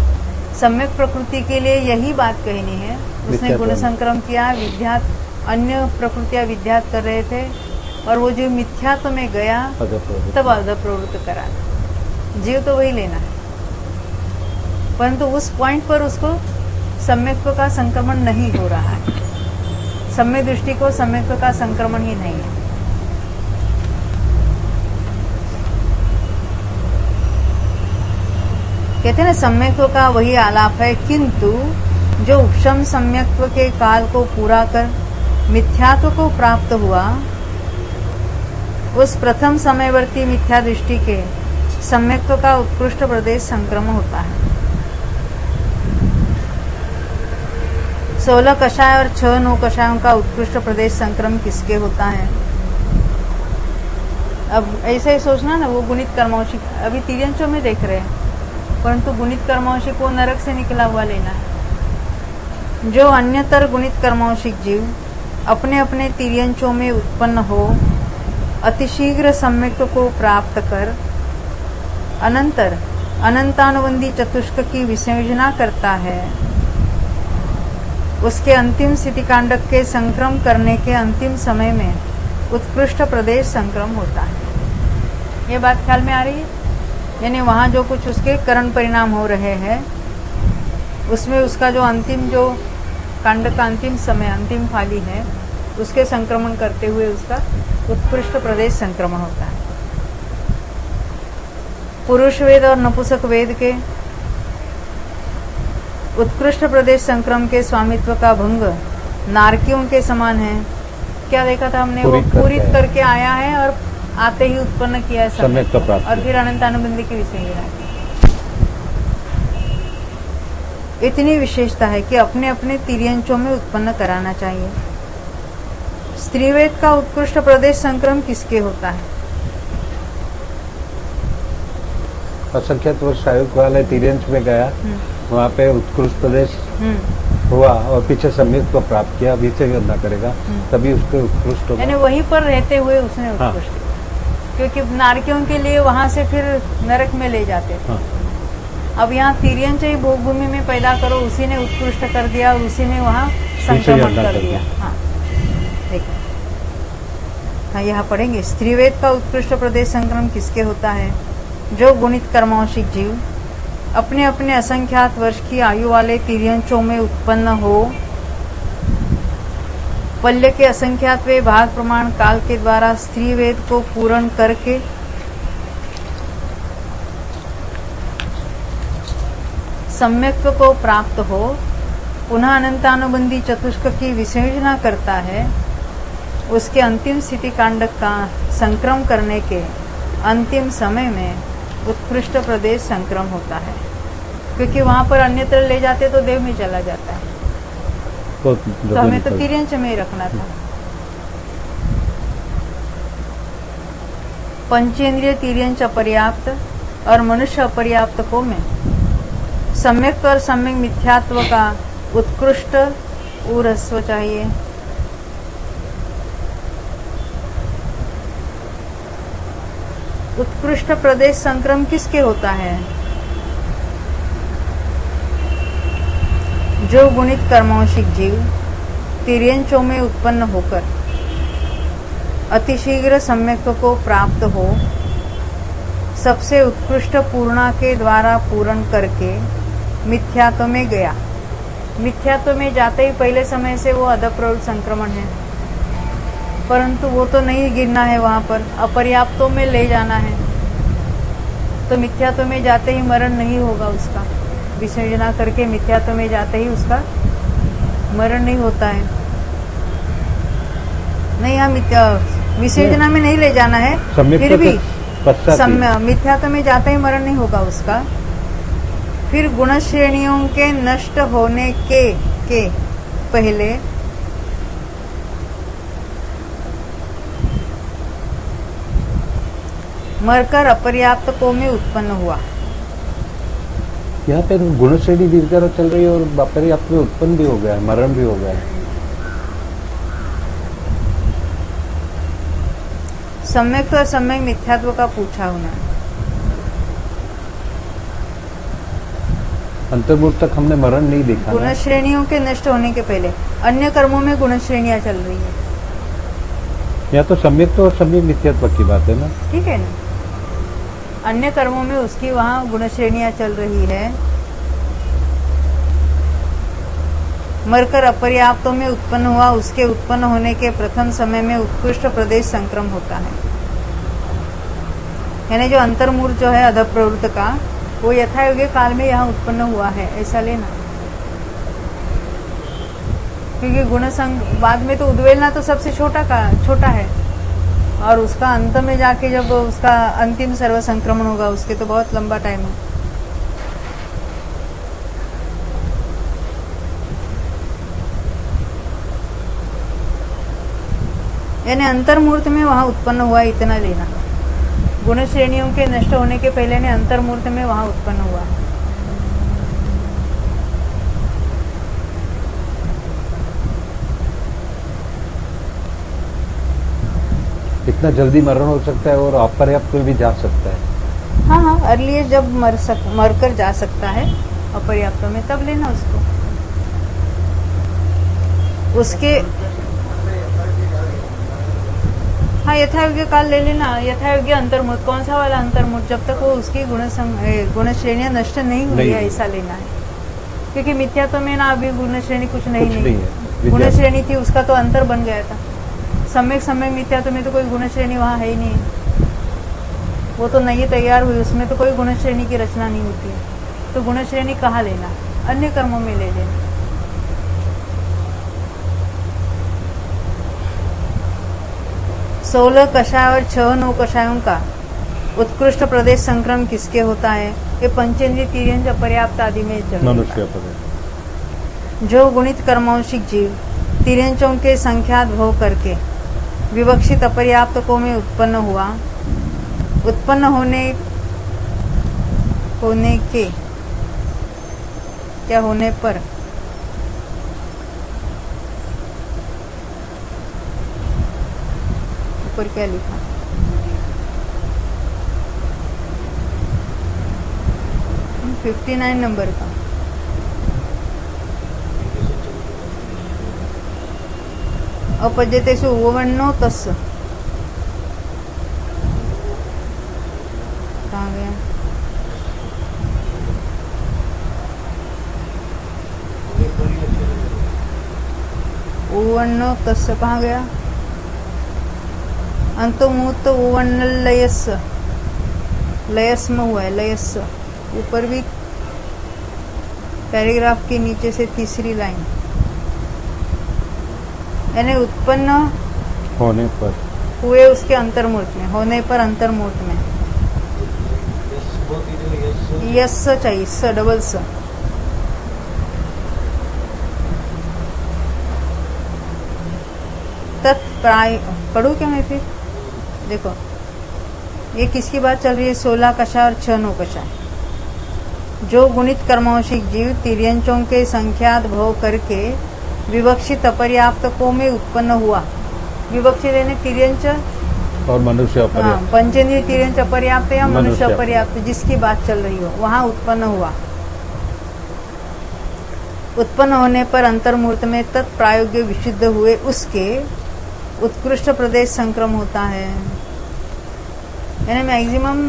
सम्यक प्रकृति के लिए यही बात कहनी है, उसने गुण संक्रम किया, विद्यात अन्य प्रकृतियां विद्यात कर रहे थे, और वो जो मिथ्यात्व में गया तब अध प्रवृत्त करा। जीव तो वही लेना है, परंतु उस पॉइंट पर उसको सम्यक्त्व का संक्रमण नहीं हो रहा है। सम्यक दृष्टि को सम्यक्त्व का संक्रमण ही नहीं है। कहते हैं ना, सम्यक्त्व का वही आलाप है, किंतु जो उपशम सम्यक्त्व के काल को पूरा कर मिथ्यात्व को प्राप्त हुआ, उस प्रथम समयवर्ती मिथ्या दृष्टि के सम्यक्त्व का उत्कृष्ट प्रदेश संक्रमण होता है। 16 कषाय और 6 9 कषायों का उत्कृष्ट प्रदेश संक्रम किसके होता है। अब ऐसे ही सोचना ना, वो गुणित कर्मवंशी अभी तिर्यंचों में देख रहे हैं, परंतु गुणित कर्मवंशी को नरक से निकला हुआ लेना है। जो अन्यतर गुणित कर्मवंशिक जीव अपने अपने तिर्यंचों में उत्पन्न हो, अतिशीघ्र सम्यक्त्व को प्राप्त कर अनंतर अनंतानुबंधी चतुष्क की विसंयोजना करता है, उसके अंतिम स्थिति कांडक के संक्रम करने के अंतिम समय में उत्कृष्ट प्रदेश संक्रम होता है। ये बात ख्याल में आ रही है? यानी वहाँ जो कुछ उसके करण परिणाम हो रहे हैं, उसमें उसका जो अंतिम जो कांड का अंतिम समय अंतिम फाली है, उसके संक्रमण करते हुए उसका उत्कृष्ट प्रदेश संक्रमण होता है। पुरुष वेद और नपुंसक वेद के उत्कृष्ट प्रदेश संक्रम के स्वामित्व का भंग नारकियों के समान है। क्या देखा था हमने, वो पूरित करके आया है और आते ही उत्पन्न किया है सम्यक्त्व प्राप्त, और फिर अनंतानुबंधी की विसंयोजना की। इतनी विशेषता है कि अपने अपने तिर्यंचों में उत्पन्न कराना चाहिए। स्त्रीवेद का उत्कृष्ट प्रदेश संक्रम किसके होता है? असंख्यात वर्ष आयु वाले तिर्यंच में गया, वहाँ पे उत्कृष्ट प्रदेश हुआ और पीछे सम्यक्त्व प्राप्त किया, विसंयोजना करेगा तभी उसके उत्कृष्ट होगा। यानी वहीं पर रहते हुए उसने उत्कृष्ट किया। क्योंकि नारकियों के लिए वहां से फिर नरक में ले जाते थे। अब यहाँ तिर्यंच ही भोगभूमि में पैदा करो, उसी ने उत्कृष्ट कर दिया और उसी ने वहाँ संक्रमण कर दिया। हाँ ठीक है, हाँ यहाँ पढ़ेंगे। स्त्रीवेद का उत्कृष्ट प्रदेश संक्रम किसके होता है? जो गुणित कर्मवंशिक जीव अपने अपने असंख्यात वर्ष की आयु वाले तिर्यंचों में उत्पन्न हो, पल्य के असंख्यातवें भाग प्रमाण काल के द्वारा स्त्री वेद को पूर्ण करके सम्यक्त्व को प्राप्त हो, पुनः अनंतानुबंधी चतुष्क की विसंयोजना करता है, उसके अंतिम स्थिति कांडक का संक्रम करने के अंतिम समय में उत्कृष्ट प्रदेश संक्रम होता है। क्योंकि वहां पर अन्यत्र ले जाते तो देव में चला जाता है, तो हमें तो तिर्यंच में ही रखना था। पंचेंद्रिय तिर्यंच अपर्याप्त और मनुष्य अपर्याप्त को में सम्यक्त्व और सम्यक मिथ्यात्व का उत्कृष्ट ऊरस्व चाहिए। उत्कृष्ट प्रदेश संक्रम किसके होता है? जो गुणित कर्मांशिक जीव तिर्यंचों में उत्पन्न होकर अतिशीघ्र सम्यक्त्व को प्राप्त हो, सबसे उत्कृष्ट पूर्णा के द्वारा पूर्ण करके मिथ्यात्व में गया। मिथ्यात्व में जाते ही पहले समय से वो अधप्रवृत्त संक्रमण है, परंतु वो तो नहीं गिरना है, वहां पर अपर्याप्तों में ले जाना है। तो मिथ्यात्व में जाते ही मरण नहीं होगा उसका, विसर्जना करके मिथ्यात्व में जाते ही उसका मरण नहीं होता है। नहीं, हम विसर्जना में नहीं ले जाना है, फिर भी मिथ्यात्व में जाते ही मरण नहीं होगा उसका। फिर गुण श्रेणियों के नष्ट होने के पहले मरकर अपर्याप्त को में उत्पन्न हुआ। यहाँ पे गुण श्रेणी दीर्घ चल रही है और अपर्याप्त में उत्पन्न भी हो गया है, मरण भी हो गया है। सम्यक और सम्यक मिथ्यात्व का पूछा होना। अंतर्मुख तक हमने मरण नहीं देखा। गुण श्रेणियों के नष्ट होने के पहले अन्य कर्मों में गुण श्रेणियां चल रही है। या तो सम्यक और सम्यक मिथ्यात्व की बात है ना, ठीक है ना। अन्य कर्मों में उसकी वहां गुण श्रेणियां चल रही है। मरकर अपर्याप्तों में उत्पन्न हुआ, उसके उत्पन्न होने के प्रथम समय में उत्कृष्ट प्रदेश संक्रम होता है। यानी जो अंतर्मूर्त जो है अधप्रवृत्त का, वो यथायोग्य काल में यहाँ उत्पन्न हुआ है, ऐसा लेना। क्योंकि गुण बाद में तो उद्वेलना तो सबसे छोटा है, और उसका अंत में जाके जब उसका अंतिम सर्व संक्रमण होगा, उसके तो बहुत लंबा टाइम है। यानी अंतर्मूर्त में वहां उत्पन्न हुआ, इतना लेना। गुण श्रेणियों के नष्ट होने के पहले ने अंतर्मूर्त में वहां उत्पन्न हुआ। इतना जल्दी मरण हो सकता है और अपर्याप्त में भी जा सकता है। हाँ, अर्लियर जब मरकर जा सकता है अपर्याप्त में, तब लेना उसको। उसके हाँ, यथायोग्य काल ले लेना। यथायोग्य अंतर्मूर्त, कौन सा वाला अंतर्मूर्त? जब तक वो उसकी गुण श्रेणियां नष्ट नहीं हुई है, ऐसा लेना है। क्योंकि मिथ्यात्व में ना अभी गुण श्रेणी कुछ नहीं है। गुण श्रेणी थी, उसका तो अंतर बन गया था। सम्यक मिथ्यात्व में तो कोई गुण श्रेणी वहां है ही नहीं, वो तो नई तैयार हुई, उसमें तो कोई गुण श्रेणी की रचना नहीं होती है। तो गुण श्रेणी कहाँ लेना? अन्य कर्मों में ले लेना। 16 कषाय और 6 नौ कषायों का उत्कृष्ट प्रदेश संक्रम किसके होता है? ये पंचेंद्रिय तिर्यंच अपर्याप्त आदि में मनुष्य जो गुणित कर्मांशिक जीव तिर्यंचों के संख्यात भोग करके विवक्षित अपर्याप्त को में उत्पन्न हुआ, उत्पन्न होने के क्या होने पर ऊपर क्या लिखा? हम 59 नंबर का अपद्यतेषु उवन्नो तस्य कहाँ गया? उवन्नो तस्य कहाँ गया? अंतोमूत उवन्नलयस्य, लयस्म हुआ है, लयस्य। ऊपर भी पैराग्राफ के नीचे से तीसरी लाइन, यानी उत्पन्न होने पर हुए उसके अंतर्मूर्त में, होने पर अंतर्मूर्त में यस चाहिए, स डबल स। तत्प्राय पढ़ू क्या मैं? फिर देखो ये किसकी बात चल रही है? 16 कषाय और 6 नौ कषाय। जो गुणित कर्मांशिक जीव तिर्यंचों के संख्यात भोग करके विवक्षित अपर्याप्त को में उत्पन्न हुआ। विवक्षित यानी तिर्यंच और मनुष्य हाँ, अपर्याप्त। पंचेंद्रिय तिर्यंच अपर्याप्त या मनुष्य मनुष्य अपर्याप्त, जिसकी बात चल रही हो वहां उत्पन्न हुआ। उत्पन्न होने पर अंतर्मूर्त में तत्प्रायोग्य विशुद्ध हुए उसके उत्कृष्ट प्रदेश संक्रम होता है। यानी मैक्सिमम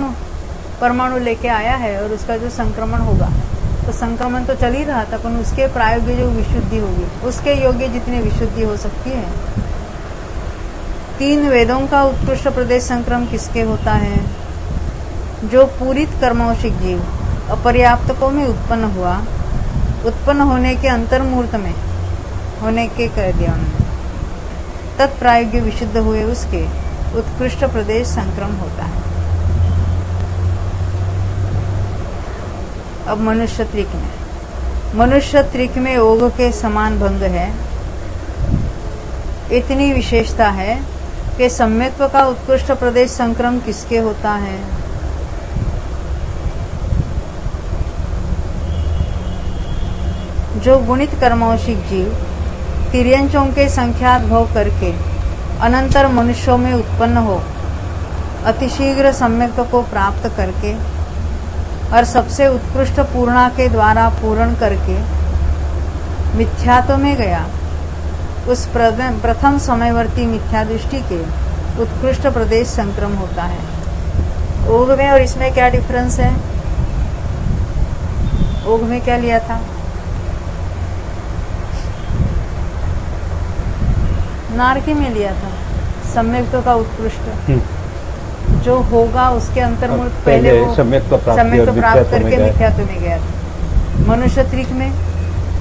परमाणु लेके आया है और उसका जो संक्रमण होगा, तो संक्रमण तो चल ही रहा था, पर उसके प्रायोग्य जो विशुद्धि होगी, उसके योग्य जितनी विशुद्धि हो सकती है। 3 वेदों का उत्कृष्ट प्रदेश संक्रम किसके होता है? जो पूरित कर्मौषिक जीव अपर्याप्तकों में उत्पन्न हुआ, उत्पन्न होने के अंतर्मूर्त में होने के कह दिया उन्होंने, तत्प्रायोग्य विशुद्ध हुए उसके उत्कृष्ट प्रदेश संक्रम होता है। अब मनुष्य त्रिक में, मनुष्य त्रिक में योग के समान भंग है। इतनी विशेषता है कि सम्यक्त्व का उत्कृष्ट प्रदेश संक्रम किसके होता है? जो गुणित कर्मौषिक जीव तिर्यंचों के संख्यात भोग करके अनंतर मनुष्यों में उत्पन्न हो, अतिशीघ्र सम्यक्त्व को प्राप्त करके और सबसे उत्कृष्ट पूर्णा के द्वारा पूर्ण करके मिथ्यात्व में गया, उस प्रथम समयवर्ती मिथ्या दृष्टि के उत्कृष्ट प्रदेश संक्रम होता है। योग में और इसमें क्या डिफरेंस है? योग में क्या लिया था? नारकी में लिया था सम्यक्त्व का उत्कृष्ट, जो होगा उसके अंतर्मूर्त पहले वो सम्यक्त्व प्राप्त करके मिथ्यात्व में गया था। मनुष्य त्रिक में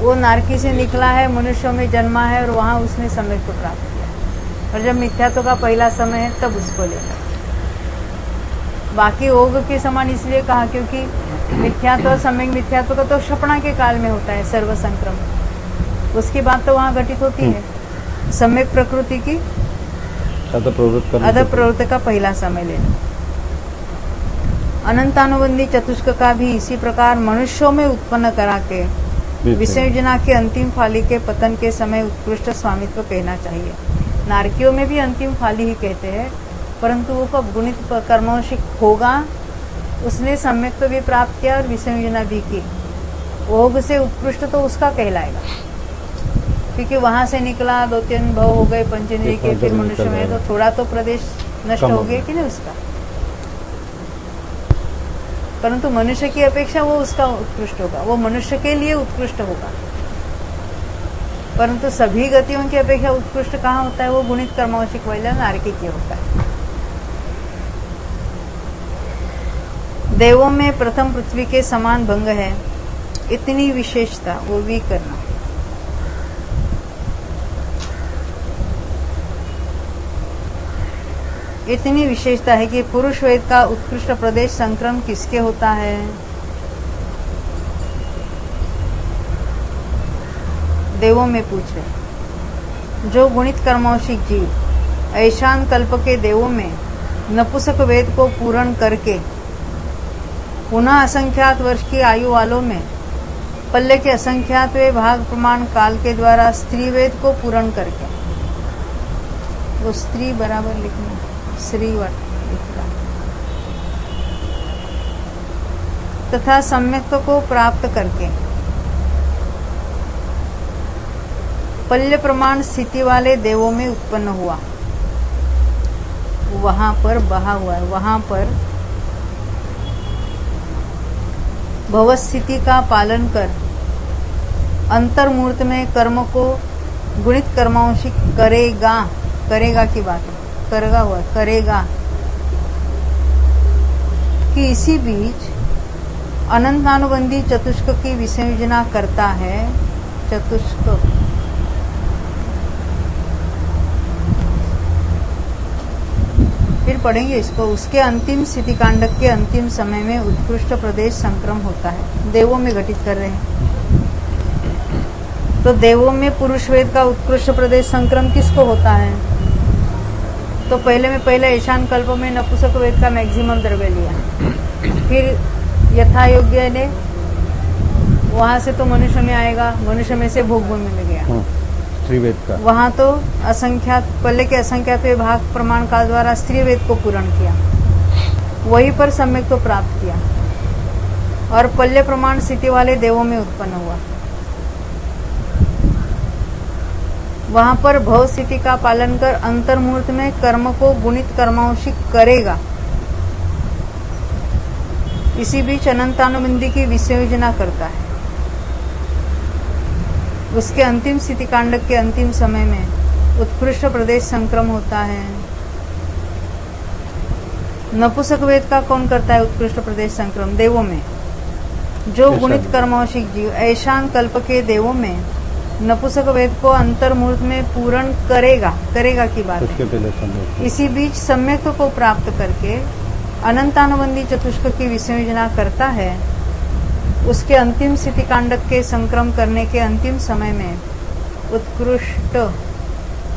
वो नारकी से निकला है, मनुष्यों में जन्मा है और वहां उसने सम्यक्त्व प्राप्त किया, और जब मिथ्यात्व का पहला समय है तब उसको लेना। बाकी योग के समान इसलिए कहा क्योंकि मिथ्यात्व, सम्यक मिथ्यात्व का तो क्षपणा के काल में होता है सर्व संक्रमण, उसकी बात तो वहां घटित होती है। सम्यक प्रकृति की अध प्रवृत्ति का पहला समय लेना। अनंतानुबंधी चतुष्क का भी इसी प्रकार मनुष्यों में उत्पन्न करा के विसर्जना के अंतिम फाली के पतन के समय उत्कृष्ट स्वामित्व कहना चाहिए। नारकियों में भी अंतिम फाली ही कहते हैं, परंतु वो कब गुणित कर्मौषिक होगा, उसने सम्यक्त्व भी प्राप्त किया और विसर्जना भी की, योग से उत्कृष्ट तो उसका कहलाएगा, क्योंकि वहां से निकला, 2-3 भव हो गए पंचेंद्रिय के, फिर मनुष्य में, तो थोड़ा तो प्रदेश नष्ट हो गया कि नहीं उसका। परंतु मनुष्य की अपेक्षा वो उसका उत्कृष्ट होगा, वो मनुष्य के लिए उत्कृष्ट होगा। परंतु सभी गतियों की अपेक्षा उत्कृष्ट कहाँ होता है? वो गुणित कर्मौषिक वैला नारकी की होता है। देवों में प्रथम पृथ्वी के समान भंग है, इतनी विशेषता वो भी करना। इतनी विशेषता है कि पुरुष वेद का उत्कृष्ट प्रदेश संक्रम किसके होता है? देवों में पूछ रहे, जो गुणित कर्मौषिक जीव ऐशान कल्प के देवों में नपुंसक वेद को पूर्ण करके पुनः असंख्यात वर्ष की आयु वालों में पल्ले के असंख्यातवें भाग प्रमाण काल के द्वारा स्त्री वेद को पूर्ण करके, वो स्त्री बराबर लिखना, श्रीवट लिखना, तथा सम्यक्त्व को प्राप्त करके पल्य प्रमाण स्थिति वाले देवों में उत्पन्न हुआ। वहां पर बहा हुआ है, वहां पर भवस्थिति का पालन कर अंतर्मूर्त में कर्म को गुणित कर्मांशिक करेगा, करेगा की बात है, करेगा हुआ, करेगा कि इसी बीच अनंतानुबंधी चतुष्क की विसर्जना करता है। चतुष्क फिर पढ़ेंगे इसको। उसके अंतिम स्थिति कांडक के अंतिम समय में उत्कृष्ट प्रदेश संक्रम होता है, देवों में घटित कर रहे हैं। तो देवों में पुरुष वेद का उत्कृष्ट प्रदेश संक्रम किसको होता है? तो पहले ईशान कल्प में नपुंसक वेद का मैक्सिमम द्रव्य लिया, फिर यथा योग्य ने वहां से तो मनुष्य में आएगा, मनुष्य में से भोग भूमि में गया, त्रिवेद का। वहां तो असंख्यात पल्ले के असंख्यात भाग प्रमाण काल द्वारा स्त्री वेद को पूर्ण किया, वहीं पर सम्यक को प्राप्त किया और पल्ले प्रमाण स्थिति वाले देवों में उत्पन्न हुआ। वहां पर भव स्थिति का पालन कर अंतर्मूर्त में कर्म को गुणित कर्मांशिक करेगा। इसी बीच अनंतानुबंधी की विसर्जना करता है। उसके अंतिम स्थिति कांडक के अंतिम समय में उत्कृष्ट प्रदेश संक्रम होता है। नपुंसक वेद का कौन करता है उत्कृष्ट प्रदेश संक्रम? देवों में। जो गुणित कर्मांशिक जीव ऐशान कल्प के देवों में नपुंसक वेद को अंतर्मूर्त में पूर्ण करेगा की बात उसके है। पहले सम्यक। इसी बीच सम्यक को प्राप्त करके अनंतानुबंधी चतुष्क की विसर्जना करता है। उसके अंतिम स्थिति कांडक के संक्रम करने के अंतिम समय में उत्कृष्ट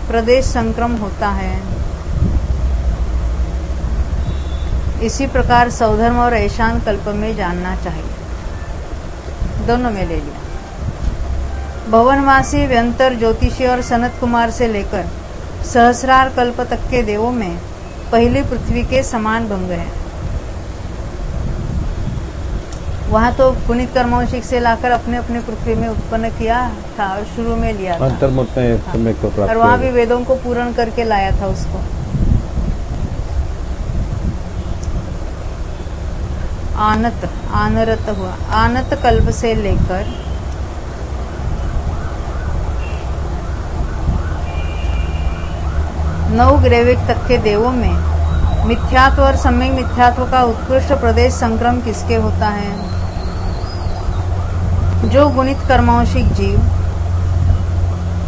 प्रदेश संक्रम होता है। इसी प्रकार सौधर्म और ऐशान कल्प में जानना चाहिए। दोनों में ले लिया। भवनवासी व्यंतर ज्योतिषी और सनत कुमार से लेकर सहस्रार कल्प तक के देवों में पहली पृथ्वी के समान भंग है। वहां तो गुणित कर्मांशिक से लाकर अपने अपने पृथ्वी में उत्पन्न किया था और शुरू में लिया था। अंतर्मुख में सम्यक को प्राप्त और वहां किया। भी वेदों को पूर्ण करके लाया था उसको। आनरत हुआ। आनत कल्प से लेकर नौ ग्रेविक तक के देवों में मिथ्यात्व और सम्यक मिथ्यात्व का उत्कृष्ट प्रदेश संक्रम किसके होता है? जो गुणित कर्मांशिक जीव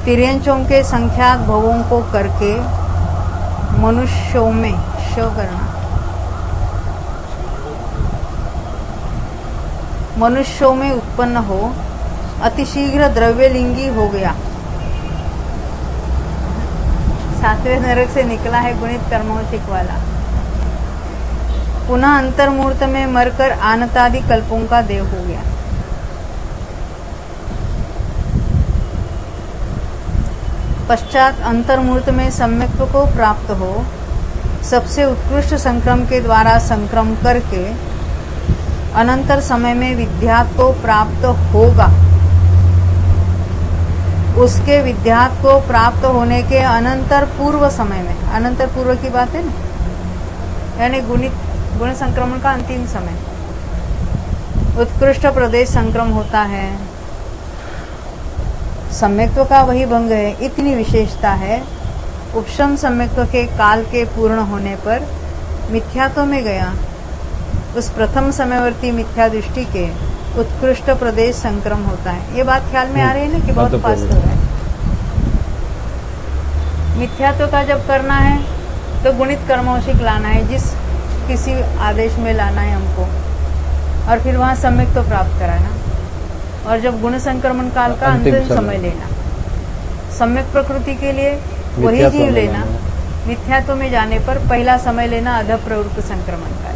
तिर्यंचों के संख्यात भवों को करके मनुष्यों में मनुष्यों में उत्पन्न हो अतिशीघ्र द्रव्यलिंगी हो गया। सातवें नरक से निकला है गुणित कर्मांशिक वाला। पुनः अंतर्मूर्त में मरकर आनतादि कल्पों का देव हो गया। पश्चात अंतर्मूर्त में सम्यक्त्व को प्राप्त हो सबसे उत्कृष्ट संक्रम के द्वारा संक्रम करके अनंतर समय में विद्यात् को प्राप्त होगा। उसके विद्यात् को प्राप्त होने के अनंतर पूर्व समय में, अनंतर पूर्व की बात है ना, यानी गुण संक्रमण का अंतिम समय उत्कृष्ट प्रदेश संक्रम होता है। सम्यक्त्व का वही भंग है। इतनी विशेषता है। उपशम सम्यक्त्व के काल के पूर्ण होने पर मिथ्यात्व में गया उस प्रथम समयवर्ती मिथ्या दृष्टि के उत्कृष्ट प्रदेश संक्रम होता है। ये बात ख्याल में आ रही है ना कि बहुत फास्ट हो रहा है। मिथ्यात्व का जब करना है तो गुणित कर्मांशिक लाना है, जिस किसी आदेश में लाना है हमको, और फिर वहां सम्यक्त्व प्राप्त कराना, और जब गुण संक्रमण काल का अंतिम समय लेना। सम्यक प्रकृति के लिए वही जीव लेना। मिथ्यात्व में जाने पर पहला समय लेना अध प्रवृत्त संक्रमण का।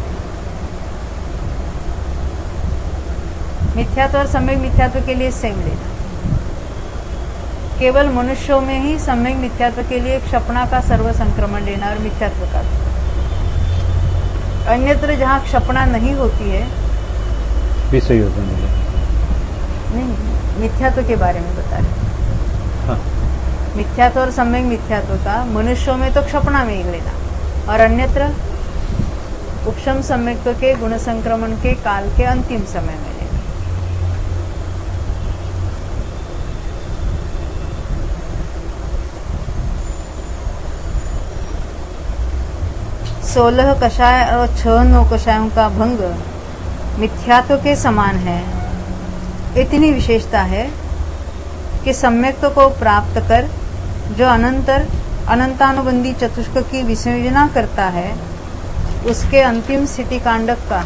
मिथ्यात्व और सम्यक मिथ्यात्व के लिए सेम लेना। केवल मनुष्यों में ही सम्यक मिथ्यात्व के लिए क्षपणा का सर्व संक्रमण लेना और मिथ्यात्व का। अन्यत्र जहाँ क्षपणा नहीं होती है नहीं, मिथ्यात्व के बारे में बता रहे। हाँ। मिथ्यात्व और सम्यक मिथ्यात्व का मनुष्यों में तो क्षपणा में ही लेना, और अन्यत्र उपशम सम्यक्त्व के गुण संक्रमण के काल के अंतिम समय में लेना। सोलह कषाय और 6 नौ कषायों का भंग मिथ्यात्व के समान है। इतनी विशेषता है कि सम्यक्त्व को प्राप्त कर जो अनंतानुबंधी चतुष्क की विसर्जना करता है उसके अंतिम स्थिति कांडक का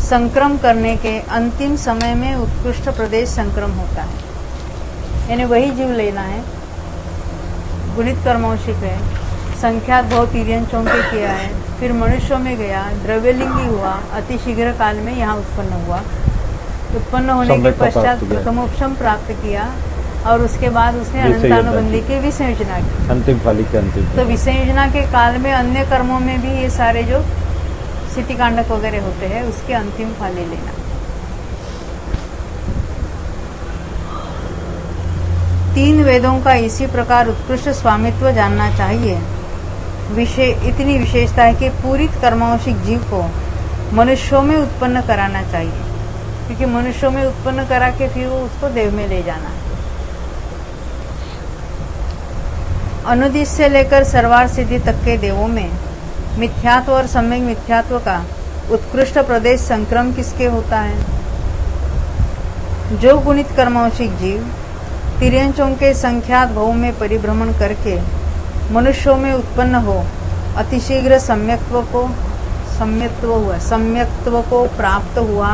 संक्रम करने के अंतिम समय में उत्कृष्ट प्रदेश संक्रम होता है। यानी वही जीव लेना है। गुणित कर्मांशिक है, संख्यात भव तिर्यन चौंके किया है, फिर मनुष्यों में गया, द्रव्यलिंगी हुआ, अति शीघ्र काल में यहाँ उत्पन्न हुआ। उत्पन्न होने के पश्चात प्रथमोपशम प्राप्त किया, और उसके बाद उसने विषय अनंतानुबंधी की विसंयोजना की। अंतिम पाली के अंतिम तो विसंयोजना के काल में अन्य कर्मों में भी ये सारे जो सिद्धिकांडक वगैरह होते हैं उसके अंतिम फाली लेना। तीन वेदों का इसी प्रकार उत्कृष्ट स्वामित्व जानना चाहिए। इतनी विशेषता है कि पूरित कर्मांशिक जीव को मनुष्यों में उत्पन्न कराना चाहिए, क्योंकि मनुष्यों में उत्पन्न करा के फिर वो उसको देव में ले जाना है। अनुदिश से लेकर सर्वार सिद्धि तक के देवों में मिथ्यात्व और सम्यक मिथ्यात्व का उत्कृष्ट प्रदेश संक्रम किसके होता है? जो गुणित कर्मांशिक जीव तिर्यंचों के संख्यात भव में परिभ्रमण करके मनुष्यों में उत्पन्न हो अतिशीघ्र सम्यक्त्व को प्राप्त हुआ,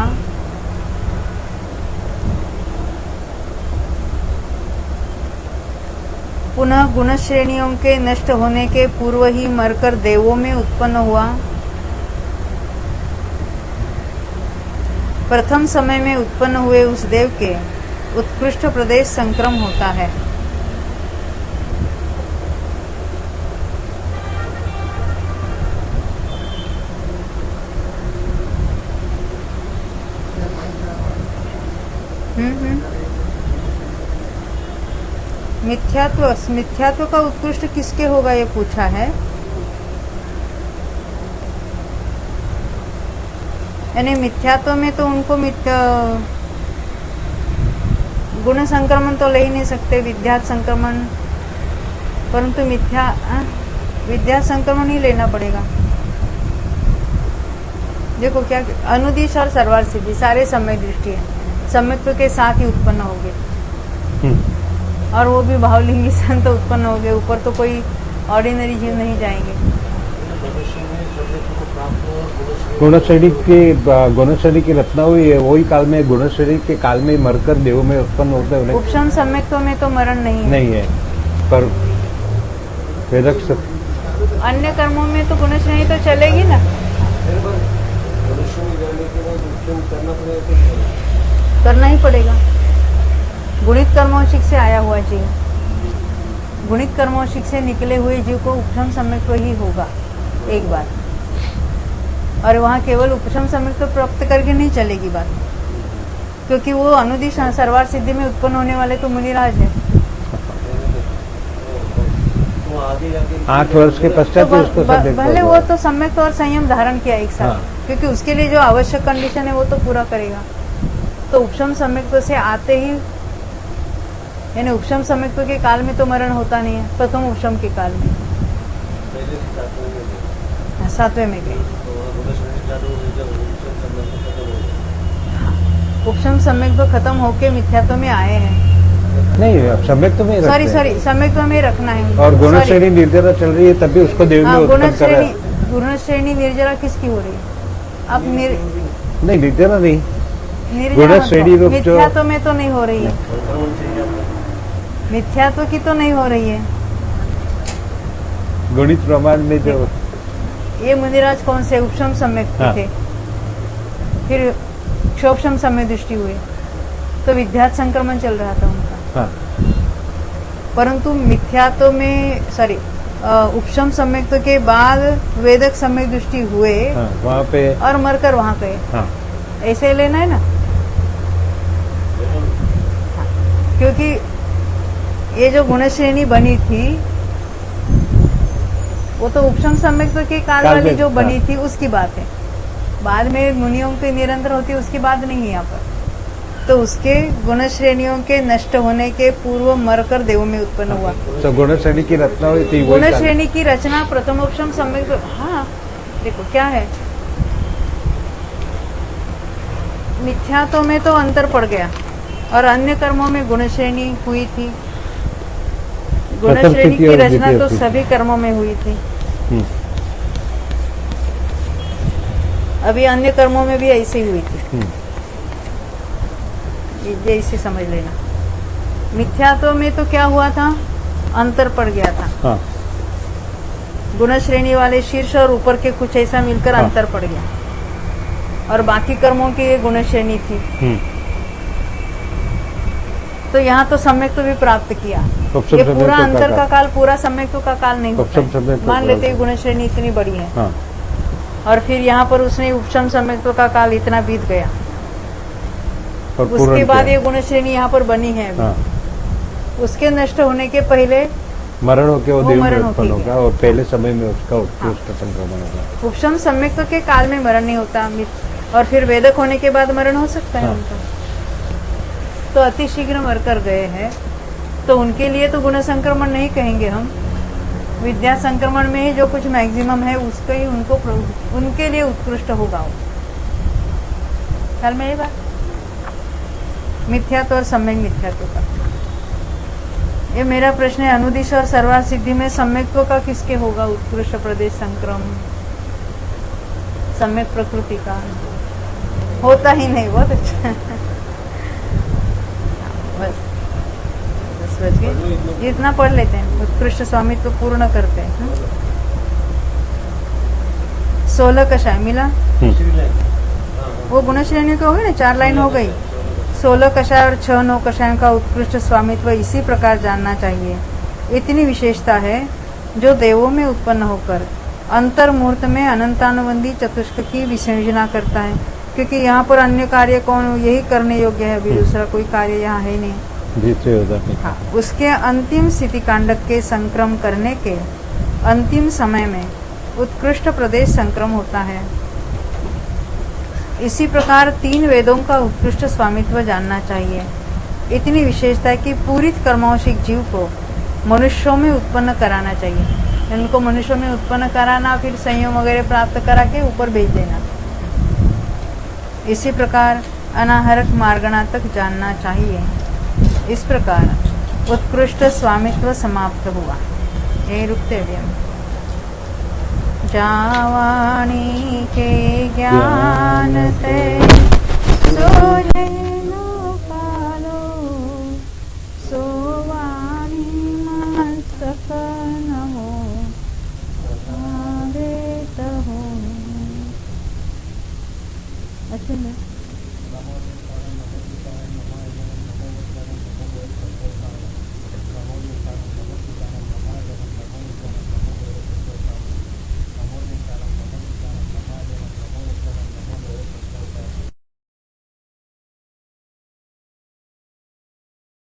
पुनः गुण श्रेणियों के नष्ट होने के पूर्व ही मरकर देवों में उत्पन्न हुआ, प्रथम समय में उत्पन्न हुए उस देव के उत्कृष्ट प्रदेश संक्रम होता है। मिथ्यात्व का उत्कृष्ट किसके होगा ये पूछा है। यानी मिथ्यात्व में तो उनको गुण संक्रमण तो ले ही नहीं सकते, विद्या संक्रमण, परंतु विद्या संक्रमण ही लेना पड़ेगा। देखो क्या अनुदिश और सर्वार सिद्धि सारे सम्यक दृष्टि है, सम्यक्त्व के साथ ही उत्पन्न होंगे और वो भी भावलिंगी संत उत्पन्न हो गए, ऊपर तो कोई ऑर्डिनरी जीव नहीं जाएंगे। गुणश्रेणी की रचना हुई है, वही काल में गुणश्रेणी के काल में मरकर देव में उत्पन्न होते हैं। उपशम सम्यक्त्व में तो मरण नहीं है, पर वेदक अन्य कर्मों में तो गुणश्रेणी तो चलेगी ना। करना ही पड़ेगा। गुणित कर्मौशिक से आया हुआ जीव, गुणित कर्मौशिक से निकले हुए जीव को उपशम सम्यक्त्व ही होगा एक बार, और वहाँ केवल उपशम सम्यक्त्व प्राप्त करके नहीं चलेगी बात, क्योंकि वो अनुदिश सर्वार सिद्धि में उत्पन्न होने वाले तो मुनिराज है। 8 वर्ष के पश्चात तो भले वो तो सम्यक्त्व और संयम धारण किया एक साथ, क्योंकि उसके लिए जो आवश्यक कंडीशन है वो तो पूरा करेगा। तो उपशम सम्यक्त्व से आते ही, यानी उपशम सम्यक्त्व के काल में तो मरण होता नहीं है, प्रथम उपशम के काल में 7वें में गए उपशम सम्यक्त्व खत्म होके मिथ्यात्व में आए हैं। नहीं, अब सम्यक्त्व में सॉरी सम्यक्त्व में रखना है। और गुण श्रेणी निर्जरा चल रही है, तब भी उसको देव में उत्पन्न कर रहा है। गुण श्रेणी निर्जरा किसकी हो रही है? अब नहीं, निर्जरा नहीं, गुण श्रेणी मिथ्यात्व में तो नहीं हो रही है, मिथ्यात्व की तो नहीं हो रही है। गुणित प्रमाण में जो ये मुनिराज कौन से उपशम सम्यक थे, फिर क्षोभशम सम्यक दृष्टि हुए, तो विद्यात संक्रमण चल रहा था उनका। परंतु मिथ्यात्व में उपशम सम्यक्त्व के बाद वेदक सम्यक दृष्टि हुए, वहाँ पे और मरकर वहाँ गए। ऐसे लेना है ना, क्योंकि ये जो गुण श्रेणी बनी थी वो तो उपशम सम्यक्त्व के काल वाली जो बनी थी उसकी बात है। बाद में मुनियों के निरंतर होती है उसकी बात नहीं है यहाँ पर। तो उसके गुण श्रेणियों के नष्ट होने के पूर्व मरकर देव में उत्पन्न हुआ। तो गुण श्रेणी की रचना हुई थी, गुण श्रेणी की रचना प्रथम उपशम सम्यक्त्व। हाँ देखो क्या है, मिथ्यात्व में तो अंतर पड़ गया और अन्य कर्मों में गुण श्रेणी हुई थी। गुण श्रेणी की रचना तो सभी कर्मों में हुई थी, अभी अन्य कर्मों में भी ऐसी हुई थी। ये इसे समझ लेना। मिथ्यात्व में तो क्या हुआ था, अंतर पड़ गया था। गुण श्रेणी वाले शीर्ष और ऊपर के कुछ ऐसा मिलकर अंतर पड़ गया, और बाकी कर्मों की ये गुण श्रेणी थी। तो यहाँ तो सम्यक्त्व भी प्राप्त किया। उपशम ये सम्यक्त्व पूरा का अंतर का काल। काल पूरा सम्यक्त्व का काल नहीं होता उपशम सम्यक्त्व है। मान का लेते हैं काल। गुण श्रेणी इतनी बड़ी है हाँ और फिर यहाँ पर उसने उपशम सम्यक्त्व का काल इतना बीत गया, और उसके पूर्ण बाद किया। ये गुण श्रेणी यहाँ पर बनी है अभी। हाँ उसके नष्ट होने के पहले मरण होके वो वो देव मरण में होके उत्पन्न होगा गया। और पहले समय में उसका उत्कृष्ट संक्रमण होगा। उपशम सम्यक्त्व के काल में मरण नहीं होता, और फिर वेदक होने के बाद मरण हो सकता है हाँ। उनका। तो अति शीघ्र मर कर गए हैं, तो उनके लिए तो गुण संक्रमण नहीं कहेंगे हम। विद्या संक्रमण में ही जो कुछ मैक्सिमम है उसका ही उनके लिए उत्कृष्ट होगा वो। ख्याल में ये बात, मिथ्यात्व और सम्यक मिथ्यात्व का। ये मेरा प्रश्न है, अनुदिश और सर्वार सिद्धि में सम्यक्त्व का किसके होगा उत्कृष्ट प्रदेश संक्रम? सम्यक प्रकृति का होता ही नहीं। बहुत अच्छा बस बच गए, इतना पढ़ लेते हैं, उत्कृष्ट स्वामित्व पूर्ण करते हैं। 16 कषाय मिला, वो गुण श्रेणी के हो गए ना, 4 लाइन हो गई। 16 कषाय और 6 9 कषायों का उत्कृष्ट स्वामित्व इसी प्रकार जानना चाहिए। इतनी विशेषता है जो देवों में उत्पन्न होकर अंतर्मूर्त में अनंतानुबंधी चतुष्क की विसंयोजना करता है, क्योंकि यहाँ पर अन्य कार्य कौन, यही करने योग्य है, अभी दूसरा कोई कार्य यहाँ है नहीं। जिससे होता है। हाँ, उसके अंतिम स्थिति कांडक के संक्रम करने के अंतिम समय में उत्कृष्ट प्रदेश संक्रम होता है। इसी प्रकार 3 वेदों का उत्कृष्ट स्वामित्व जानना चाहिए। इतनी विशेषता है कि पूरित कर्मौषिक जीव को मनुष्यों में उत्पन्न कराना चाहिए। इनको मनुष्यों में उत्पन्न कराना, फिर संयम वगैरह प्राप्त करा के ऊपर भेज देना। इसी प्रकार अनाहरक मार्गणा तक जानना चाहिए। इस प्रकार उत्कृष्ट स्वामित्व समाप्त हुआ। यही रुकते अभी हम। जावाणी के ज्ञान ते सोजेनो कालो, सोवाणी मस्तक नमो आवेत हो। अच्छा ना?